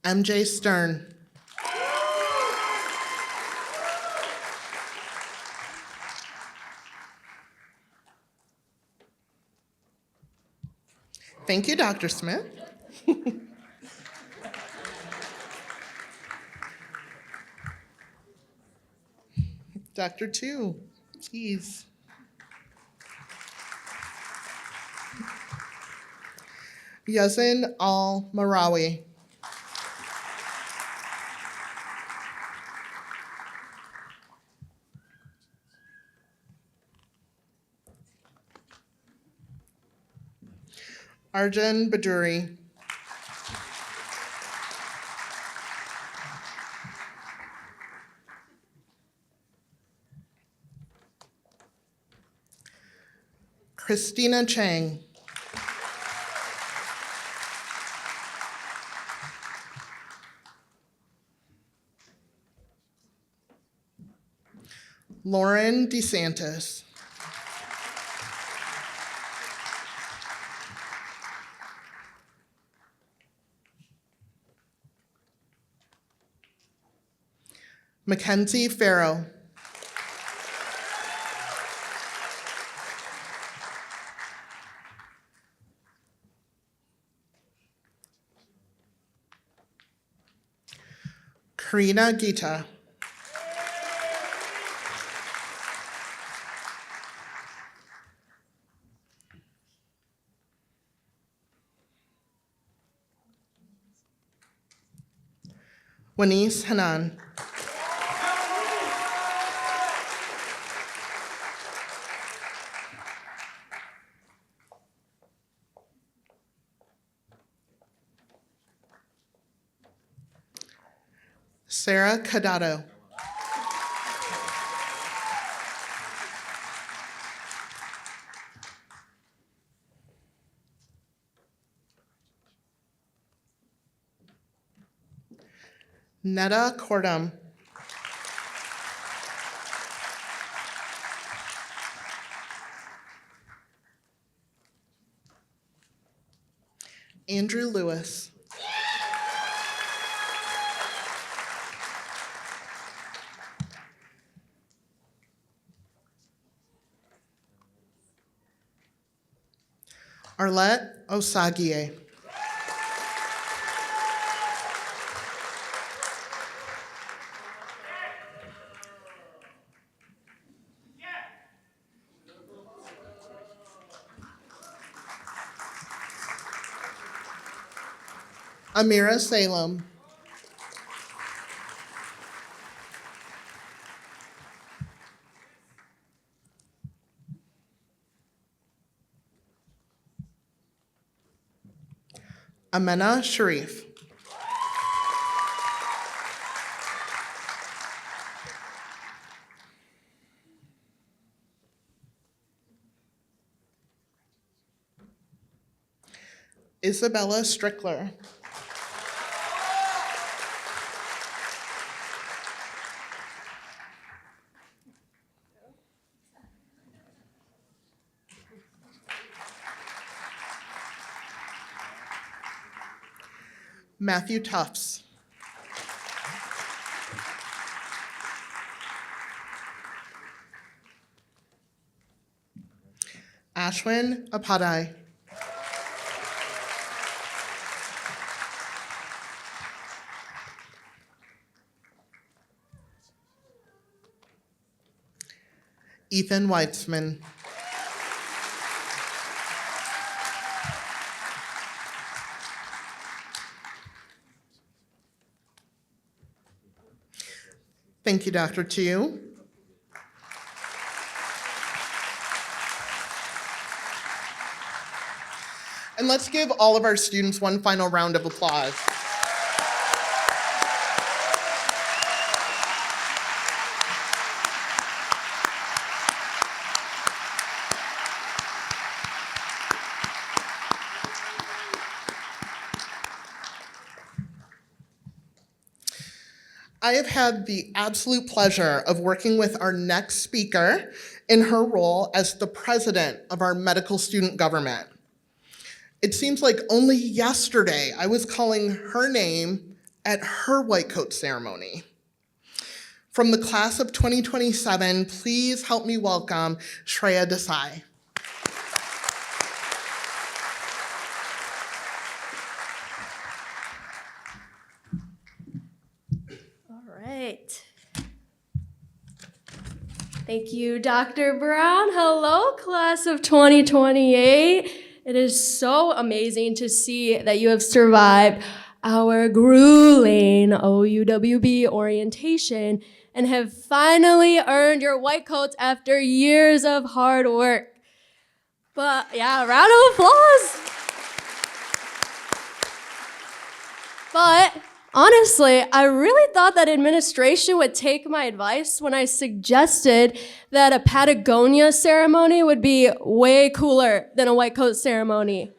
MJ Stern. Thank you, Dr. Smith. Dr. Tu, please. Yazin Al-Marawi. Arjun Baduri. Christina Chang. Lauren DeSantis. Mackenzie Farrow. Karina Gita. Wanis Hanan. Sarah Cadato. Netta Cordum. Andrew Lewis. Arlette Osagie. Amira Salem. Amena Sharif. Isabella Strickler. Matthew Tufts. Ashwin Apadai. Ethan Weitzman. Thank you, Dr. Tu. And let's give all of our students one final round of applause. I have had the absolute pleasure of working with our next speaker in her role as the president of our medical student government. It seems like only yesterday I was calling her name at her white coat ceremony. From the class of 2027, please help me welcome Shreya Desai. Thank you, Dr. Brown. Hello, class of 2028. It is so amazing to see that you have survived our grueling OUWB orientation and have finally earned your white coats after years of hard work. But yeah, round of applause. But honestly, I really thought that administration would take my advice when I suggested that a Patagonia ceremony would be way cooler than a white coat ceremony.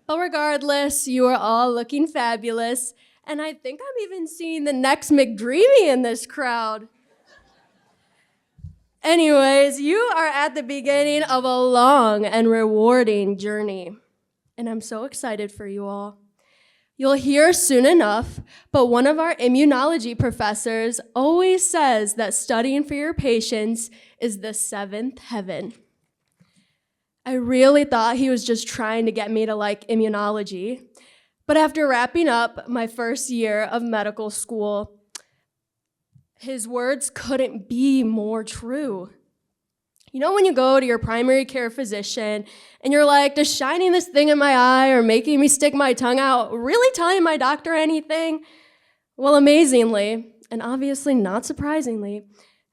But regardless, you are all looking fabulous, and I think I'm even seeing the next McDreamy in this crowd. Anyways, you are at the beginning of a long and rewarding journey, and I'm so excited for you all. You'll hear soon enough, but one of our immunology professors always says that studying for your patients is the seventh heaven. I really thought he was just trying to get me to like immunology, but after wrapping up my first year of medical school, his words couldn't be more true. You know when you go to your primary care physician and you're like, does shining this thing in my eye or making me stick my tongue out really telling my doctor anything? Well, amazingly, and obviously not surprisingly,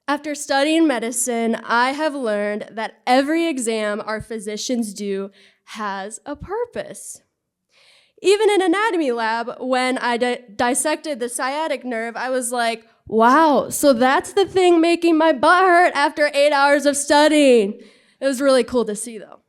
after studying medicine, I have learned that every exam our physicians do has a purpose. Even in anatomy lab, when I dissected the sciatic nerve, I was like, wow, so that's the thing making my butt hurt after 8 hours of studying. It was really cool to see, though.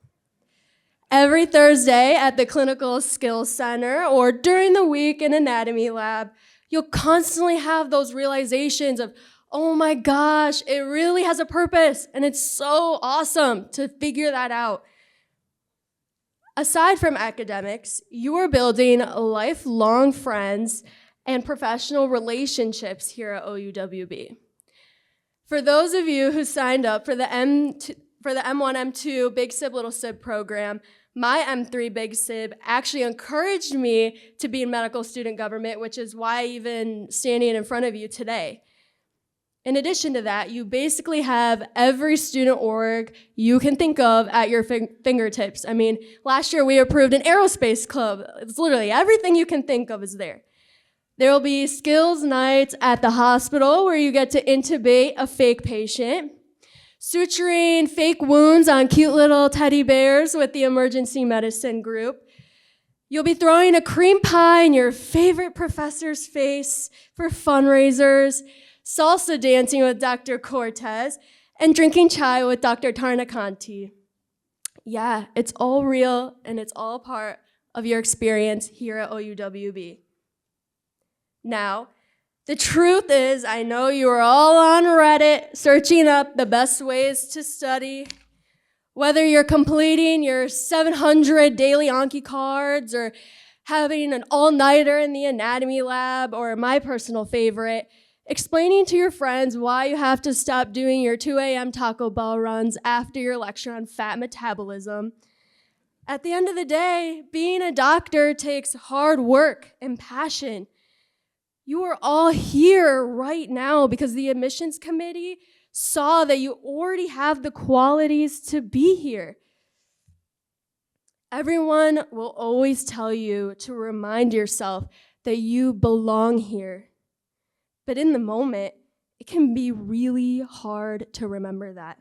Every Thursday at the Clinical Skills Center or during the week in anatomy lab, you'll constantly have those realizations of, oh my gosh, it really has a purpose, and it's so awesome to figure that out. Aside from academics, you are building lifelong friends and professional relationships here at OUWB. For those of you who signed up for the M1, M2 Big Sib, Little Sib program, my M3 Big Sib actually encouraged me to be in medical student government, which is why I'm even standing in front of you today. In addition to that, you basically have every student org you can think of at your fingertips. I mean, last year we approved an aerospace club. It's literally everything you can think of is there. There will be skills nights at the hospital where you get to intubate a fake patient, suturing fake wounds on cute little teddy bears with the emergency medicine group. You'll be throwing a cream pie in your favorite professor's face for fundraisers, salsa dancing with Dr. Cortez, and drinking chai with Dr. Tarnakanti. Yeah, it's all real and it's all part of your experience here at OUWB. Now, the truth is, I know you are all on Reddit searching up the best ways to study. Whether you're completing your 700 daily Anki cards or having an all-nighter in the anatomy lab, or my personal favorite, explaining to your friends why you have to stop doing your 2 a.m. Taco Bell runs after your lecture on fat metabolism. At the end of the day, being a doctor takes hard work and passion. You are all here right now because the admissions committee saw that you already have the qualities to be here. Everyone will always tell you to remind yourself that you belong here. But in the moment, it can be really hard to remember that.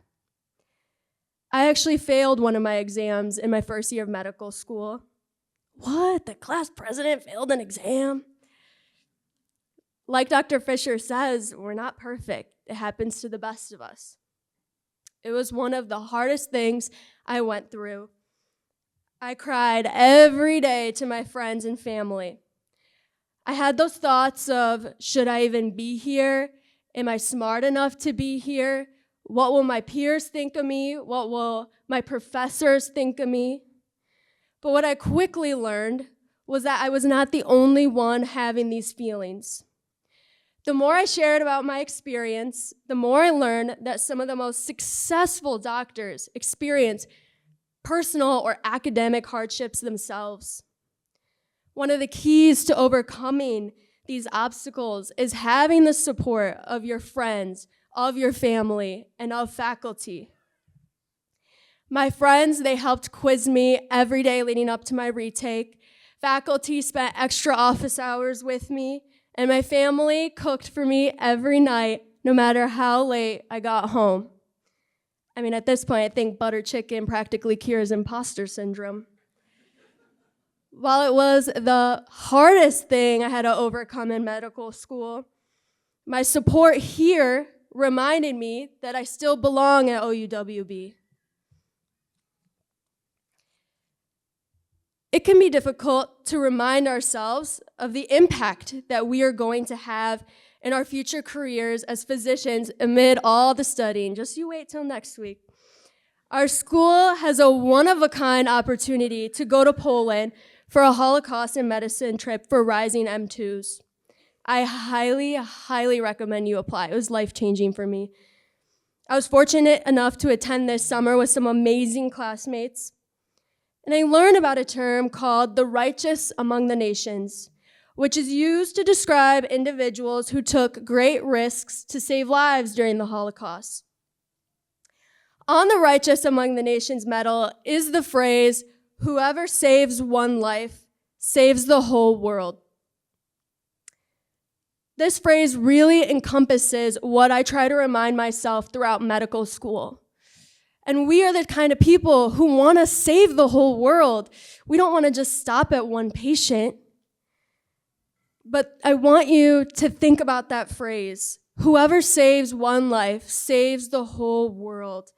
I actually failed one of my exams in my first year of medical school. What? The class president failed an exam? Like Dr. Fisher says, we're not perfect. It happens to the best of us. It was one of the hardest things I went through. I cried every day to my friends and family. I had those thoughts of, should I even be here? Am I smart enough to be here? What will my peers think of me? What will my professors think of me? But what I quickly learned was that I was not the only one having these feelings. The more I shared about my experience, the more I learned that some of the most successful doctors experience personal or academic hardships themselves. One of the keys to overcoming these obstacles is having the support of your friends, of your family, and of faculty. My friends, they helped quiz me every day leading up to my retake. Faculty spent extra office hours with me. And my family cooked for me every night, no matter how late I got home. I mean, at this point, I think butter chicken practically cures imposter syndrome. While it was the hardest thing I had to overcome in medical school, my support here reminded me that I still belong at OUWB. It can be difficult to remind ourselves of the impact that we are going to have in our future careers as physicians amid all the studying. Just you wait till next week. Our school has a one-of-a-kind opportunity to go to Poland for a Holocaust in medicine trip for rising M2s. I highly, highly recommend you apply. It was life-changing for me. I was fortunate enough to attend this summer with some amazing classmates. And I learned about a term called the righteous among the nations, which is used to describe individuals who took great risks to save lives during the Holocaust. On the Righteous Among the Nations medal is the phrase, whoever saves one life saves the whole world. This phrase really encompasses what I try to remind myself throughout medical school. And we are the kind of people who want to save the whole world. We don't want to just stop at one patient. But I want you to think about that phrase. Whoever saves one life saves the whole world.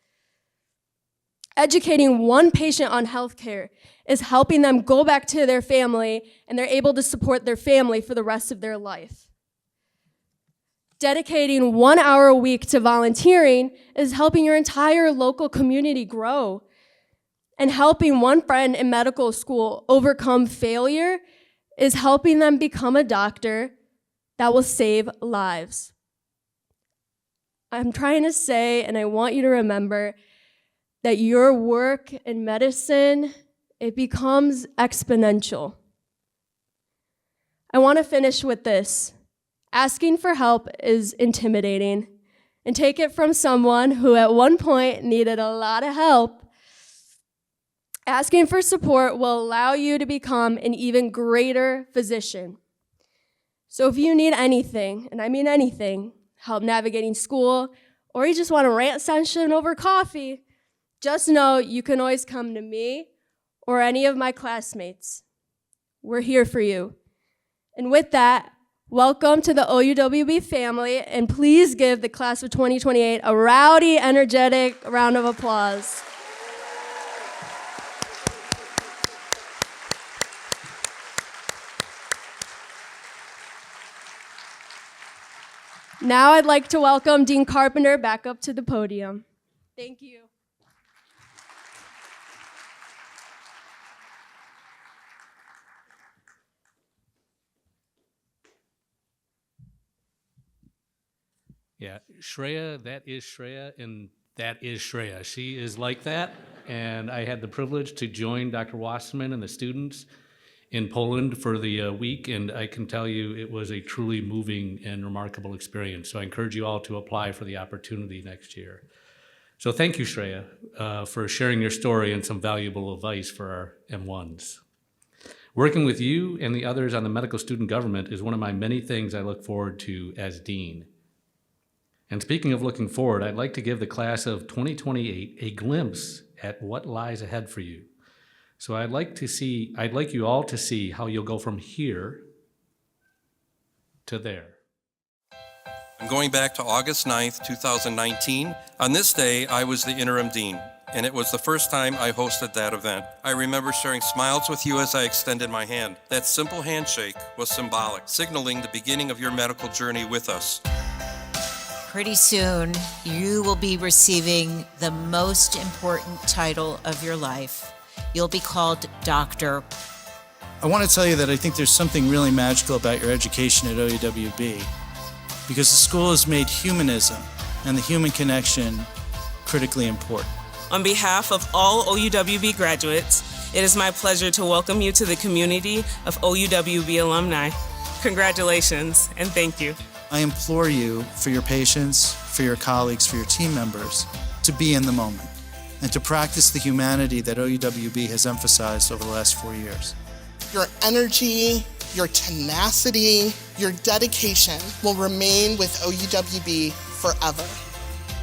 Educating one patient on healthcare is helping them go back to their family, and they're able to support their family for the rest of their life. Dedicating 1 hour a week to volunteering is helping your entire local community grow. And helping one friend in medical school overcome failure is helping them become a doctor that will save lives. I'm trying to say, and I want you to remember, that your work in medicine, it becomes exponential. I want to finish with this. Asking for help is intimidating, and take it from someone who at one point needed a lot of help. Asking for support will allow you to become an even greater physician. So if you need anything, and I mean anything, help navigating school, or you just want a rant session over coffee, just know you can always come to me or any of my classmates. We're here for you. And with that, welcome to the OUWB family, and please give the class of 2028 a rowdy, energetic round of applause. Now I'd like to welcome Dean Carpenter back up to the podium. Thank you. Yeah, Shreya, that is Shreya, and that is Shreya. She is like that, and I had the privilege to join Dr. Wasserman and the students in Poland for the week, and I can tell you it was a truly moving and remarkable experience. So I encourage you all to apply for the opportunity next year. So thank you, Shreya, for sharing your story and some valuable advice for our M1s. Working with you and the others on the medical student government is one of my many things I look forward to as dean. And speaking of looking forward, I'd like to give the class of 2028 a glimpse at what lies ahead for you. So I'd like you all to see how you'll go from here to there. I'm going back to August 9th, 2019. On this day, I was the interim dean, and it was the first time I hosted that event. I remember sharing smiles with you as I extended my hand. That simple handshake was symbolic, signaling the beginning of your medical journey with us. Pretty soon, you will be receiving the most important title of your life. You'll be called doctor. I want to tell you that I think there's something really magical about your education at OUWB, because the school has made humanism and the human connection critically important. On behalf of all OUWB graduates, it is my pleasure to welcome you to the community of OUWB alumni. Congratulations and thank you. I implore you, for your patients, for your colleagues, for your team members, to be in the moment and to practice the humanity that OUWB has emphasized over the last 4 years. Your energy, your tenacity, your dedication will remain with OUWB forever.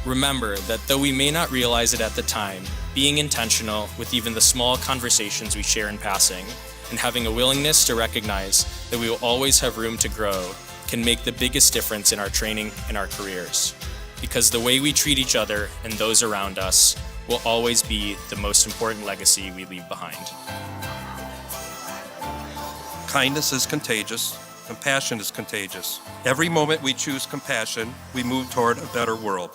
Remember that though we may not realize it at the time, being intentional with even the small conversations we share in passing and having a willingness to recognize that we will always have room to grow can make the biggest difference in our training and our careers. Because the way we treat each other and those around us will always be the most important legacy we leave behind. Kindness is contagious. Compassion is contagious. Every moment we choose compassion, we move toward a better world.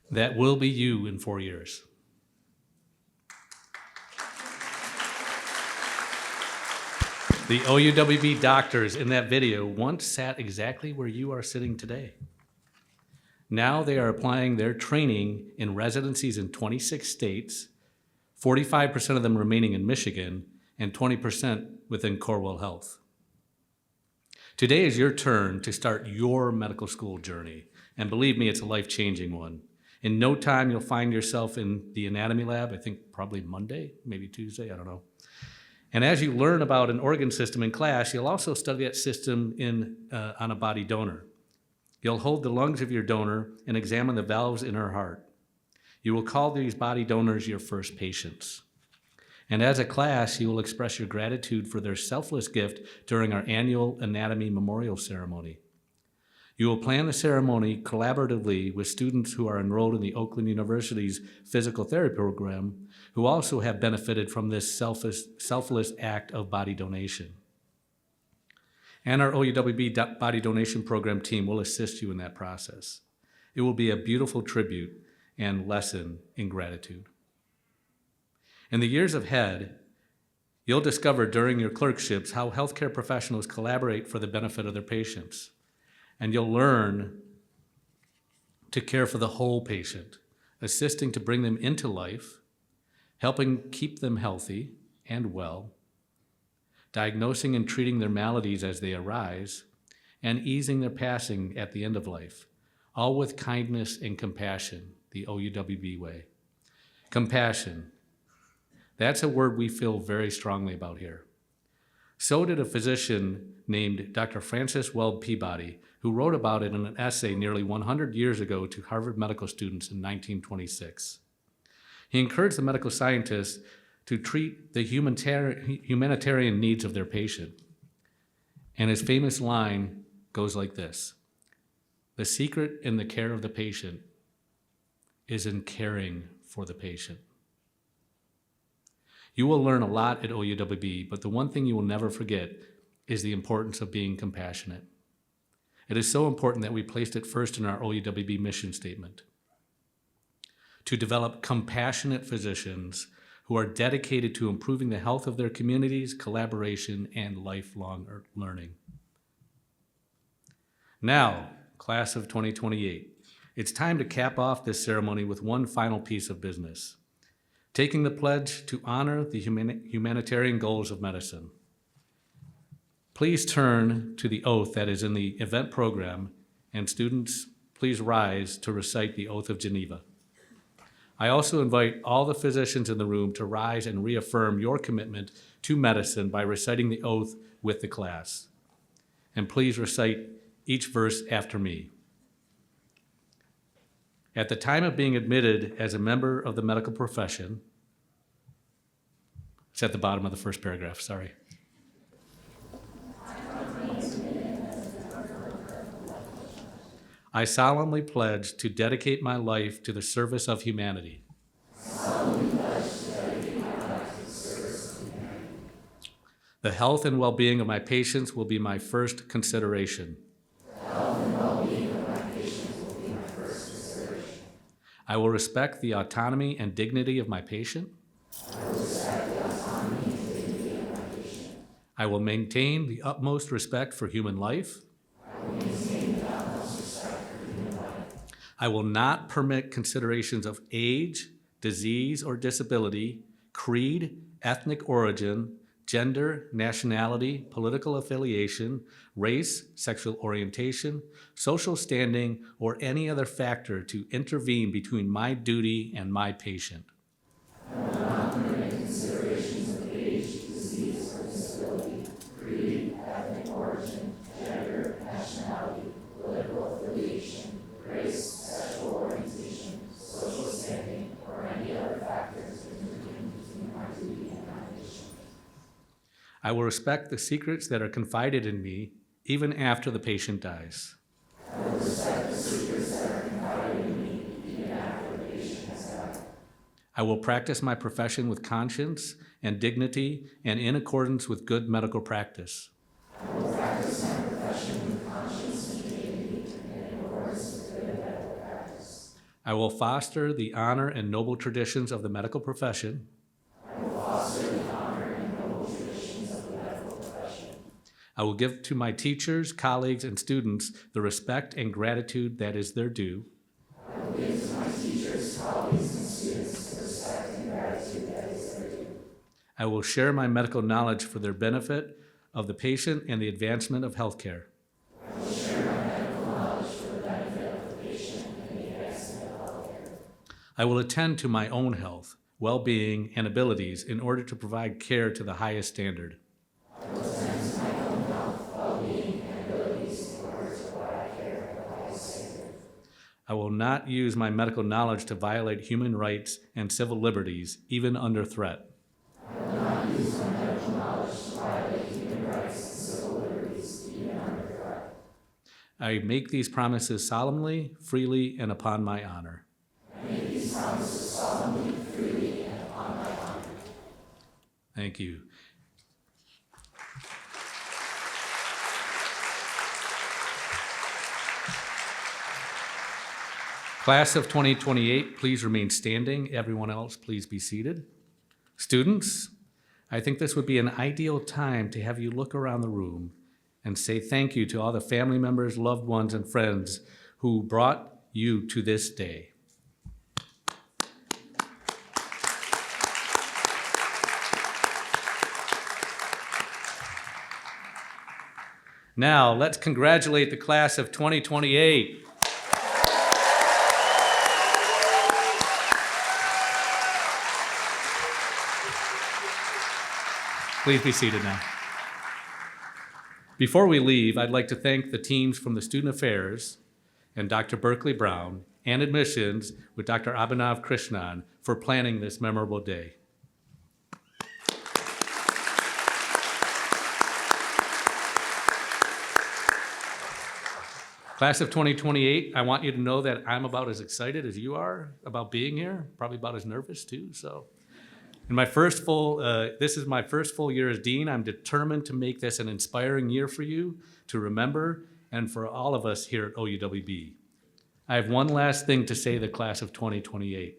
That will be you in 4 years. The OUWB doctors in that video once sat exactly where you are sitting today. Now they are applying their training in residencies in 26 states, 45% of them remaining in Michigan, and 20% within Corewell Health. Today is your turn to start your medical school journey, and believe me, it's a life-changing one. In no time, you'll find yourself in the anatomy lab, I think probably Monday, maybe Tuesday, I don't know. And as you learn about an organ system in class, you'll also study that system on a body donor. You'll hold the lungs of your donor and examine the valves in her heart. You will call these body donors your first patients. And as a class, you will express your gratitude for their selfless gift during our annual anatomy memorial ceremony. You will plan the ceremony collaboratively with students who are enrolled in the Oakland University's physical therapy program, who also have benefited from this selfless act of body donation. And our OUWB body donation program team will assist you in that process. It will be a beautiful tribute and lesson in gratitude. In the years ahead, you'll discover during your clerkships how healthcare professionals collaborate for the benefit of their patients. And you'll learn to care for the whole patient, assisting to bring them into life, helping keep them healthy and well, diagnosing and treating their maladies as they arise, and easing their passing at the end of life, all with kindness and compassion, the OUWB way. Compassion, that's a word we feel very strongly about here. So did a physician named Dr. Francis Weld Peabody, who wrote about it in an essay nearly 100 years ago to Harvard medical students in 1926. He encouraged the medical scientists to treat the humanitarian needs of their patient. And his famous line goes like this: "The secret in the care of the patient is in caring for the patient." You will learn a lot at OUWB, but the one thing you will never forget is the importance of being compassionate. It is so important that we placed it first in our OUWB mission statement: to develop compassionate physicians who are dedicated to improving the health of their communities, collaboration, and lifelong learning. Now, class of 2028, it's time to cap off this ceremony with one final piece of business: taking the pledge to honor the humanitarian goals of medicine. Please turn to the oath that is in the event program, and students, please rise to recite the Oath of Geneva. I also invite all the physicians in the room to rise and reaffirm your commitment to medicine by reciting the oath with the class. And please recite each verse after me. At the time of being admitted as a member of the medical profession, it's at the bottom of the first paragraph, sorry. I solemnly pledge to dedicate my life to the service of humanity. The health and well-being of my patients will be my first consideration. I will respect the autonomy and dignity of my patient. I will maintain the utmost respect for human life. I will not permit considerations of age, disease or disability, creed, ethnic origin, gender, nationality, political affiliation, race, sexual orientation, social standing, or any other factor to intervene between my duty and my patient. I will not permit considerations of age, disease, or disability, creed, ethnic origin, gender, nationality, political affiliation, race, sexual orientation, social standing, or any other factors to intervene between my duty and my patient. I will respect the secrets that are confided in me even after the patient dies. I will respect the secrets that are confided in me even after the patient has died. I will practice my profession with conscience and dignity and in accordance with good medical practice. I will practice my profession with conscience and dignity and in accordance with good medical practice. I will foster the honor and noble traditions of the medical profession. I will foster the honor and noble traditions of the medical profession. I will give to my teachers, colleagues, and students the respect and gratitude that is their due. I will give to my teachers, colleagues, and students the respect and gratitude that is their due. I will share my medical knowledge for their benefit of the patient and the advancement of healthcare. I will share my medical knowledge for the benefit of the patient and the advancement of healthcare. I will attend to my own health, well-being, and abilities in order to provide care to the highest standard. I will attend to my own health, well-being, and abilities in order to provide care at the highest standard. I will not use my medical knowledge to violate human rights and civil liberties, even under threat. I will not use my medical knowledge to violate human rights and civil liberties, even under threat. I make these promises solemnly, freely, and upon my honor. I make these promises solemnly, freely, and upon my honor. Thank you. Class of 2028, please remain standing. Everyone else, please be seated. Students, I think this would be an ideal time to have you look around the room and say thank you to all the family members, loved ones, and friends who brought you to this day. Now, let's congratulate the class of 2028. Please be seated now. Before we leave, I'd like to thank the teams from the Student Affairs and Dr. Berkeley Brown and Admissions with Dr. Abhinav Krishnan for planning this memorable day. Class of 2028, I want you to know that I'm about as excited as you are about being here, probably about as nervous too. So, this is my first full year as dean. I'm determined to make this an inspiring year for you to remember and for all of us here at OUWB. I have one last thing to say to the class of 2028.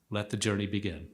Let the journey begin.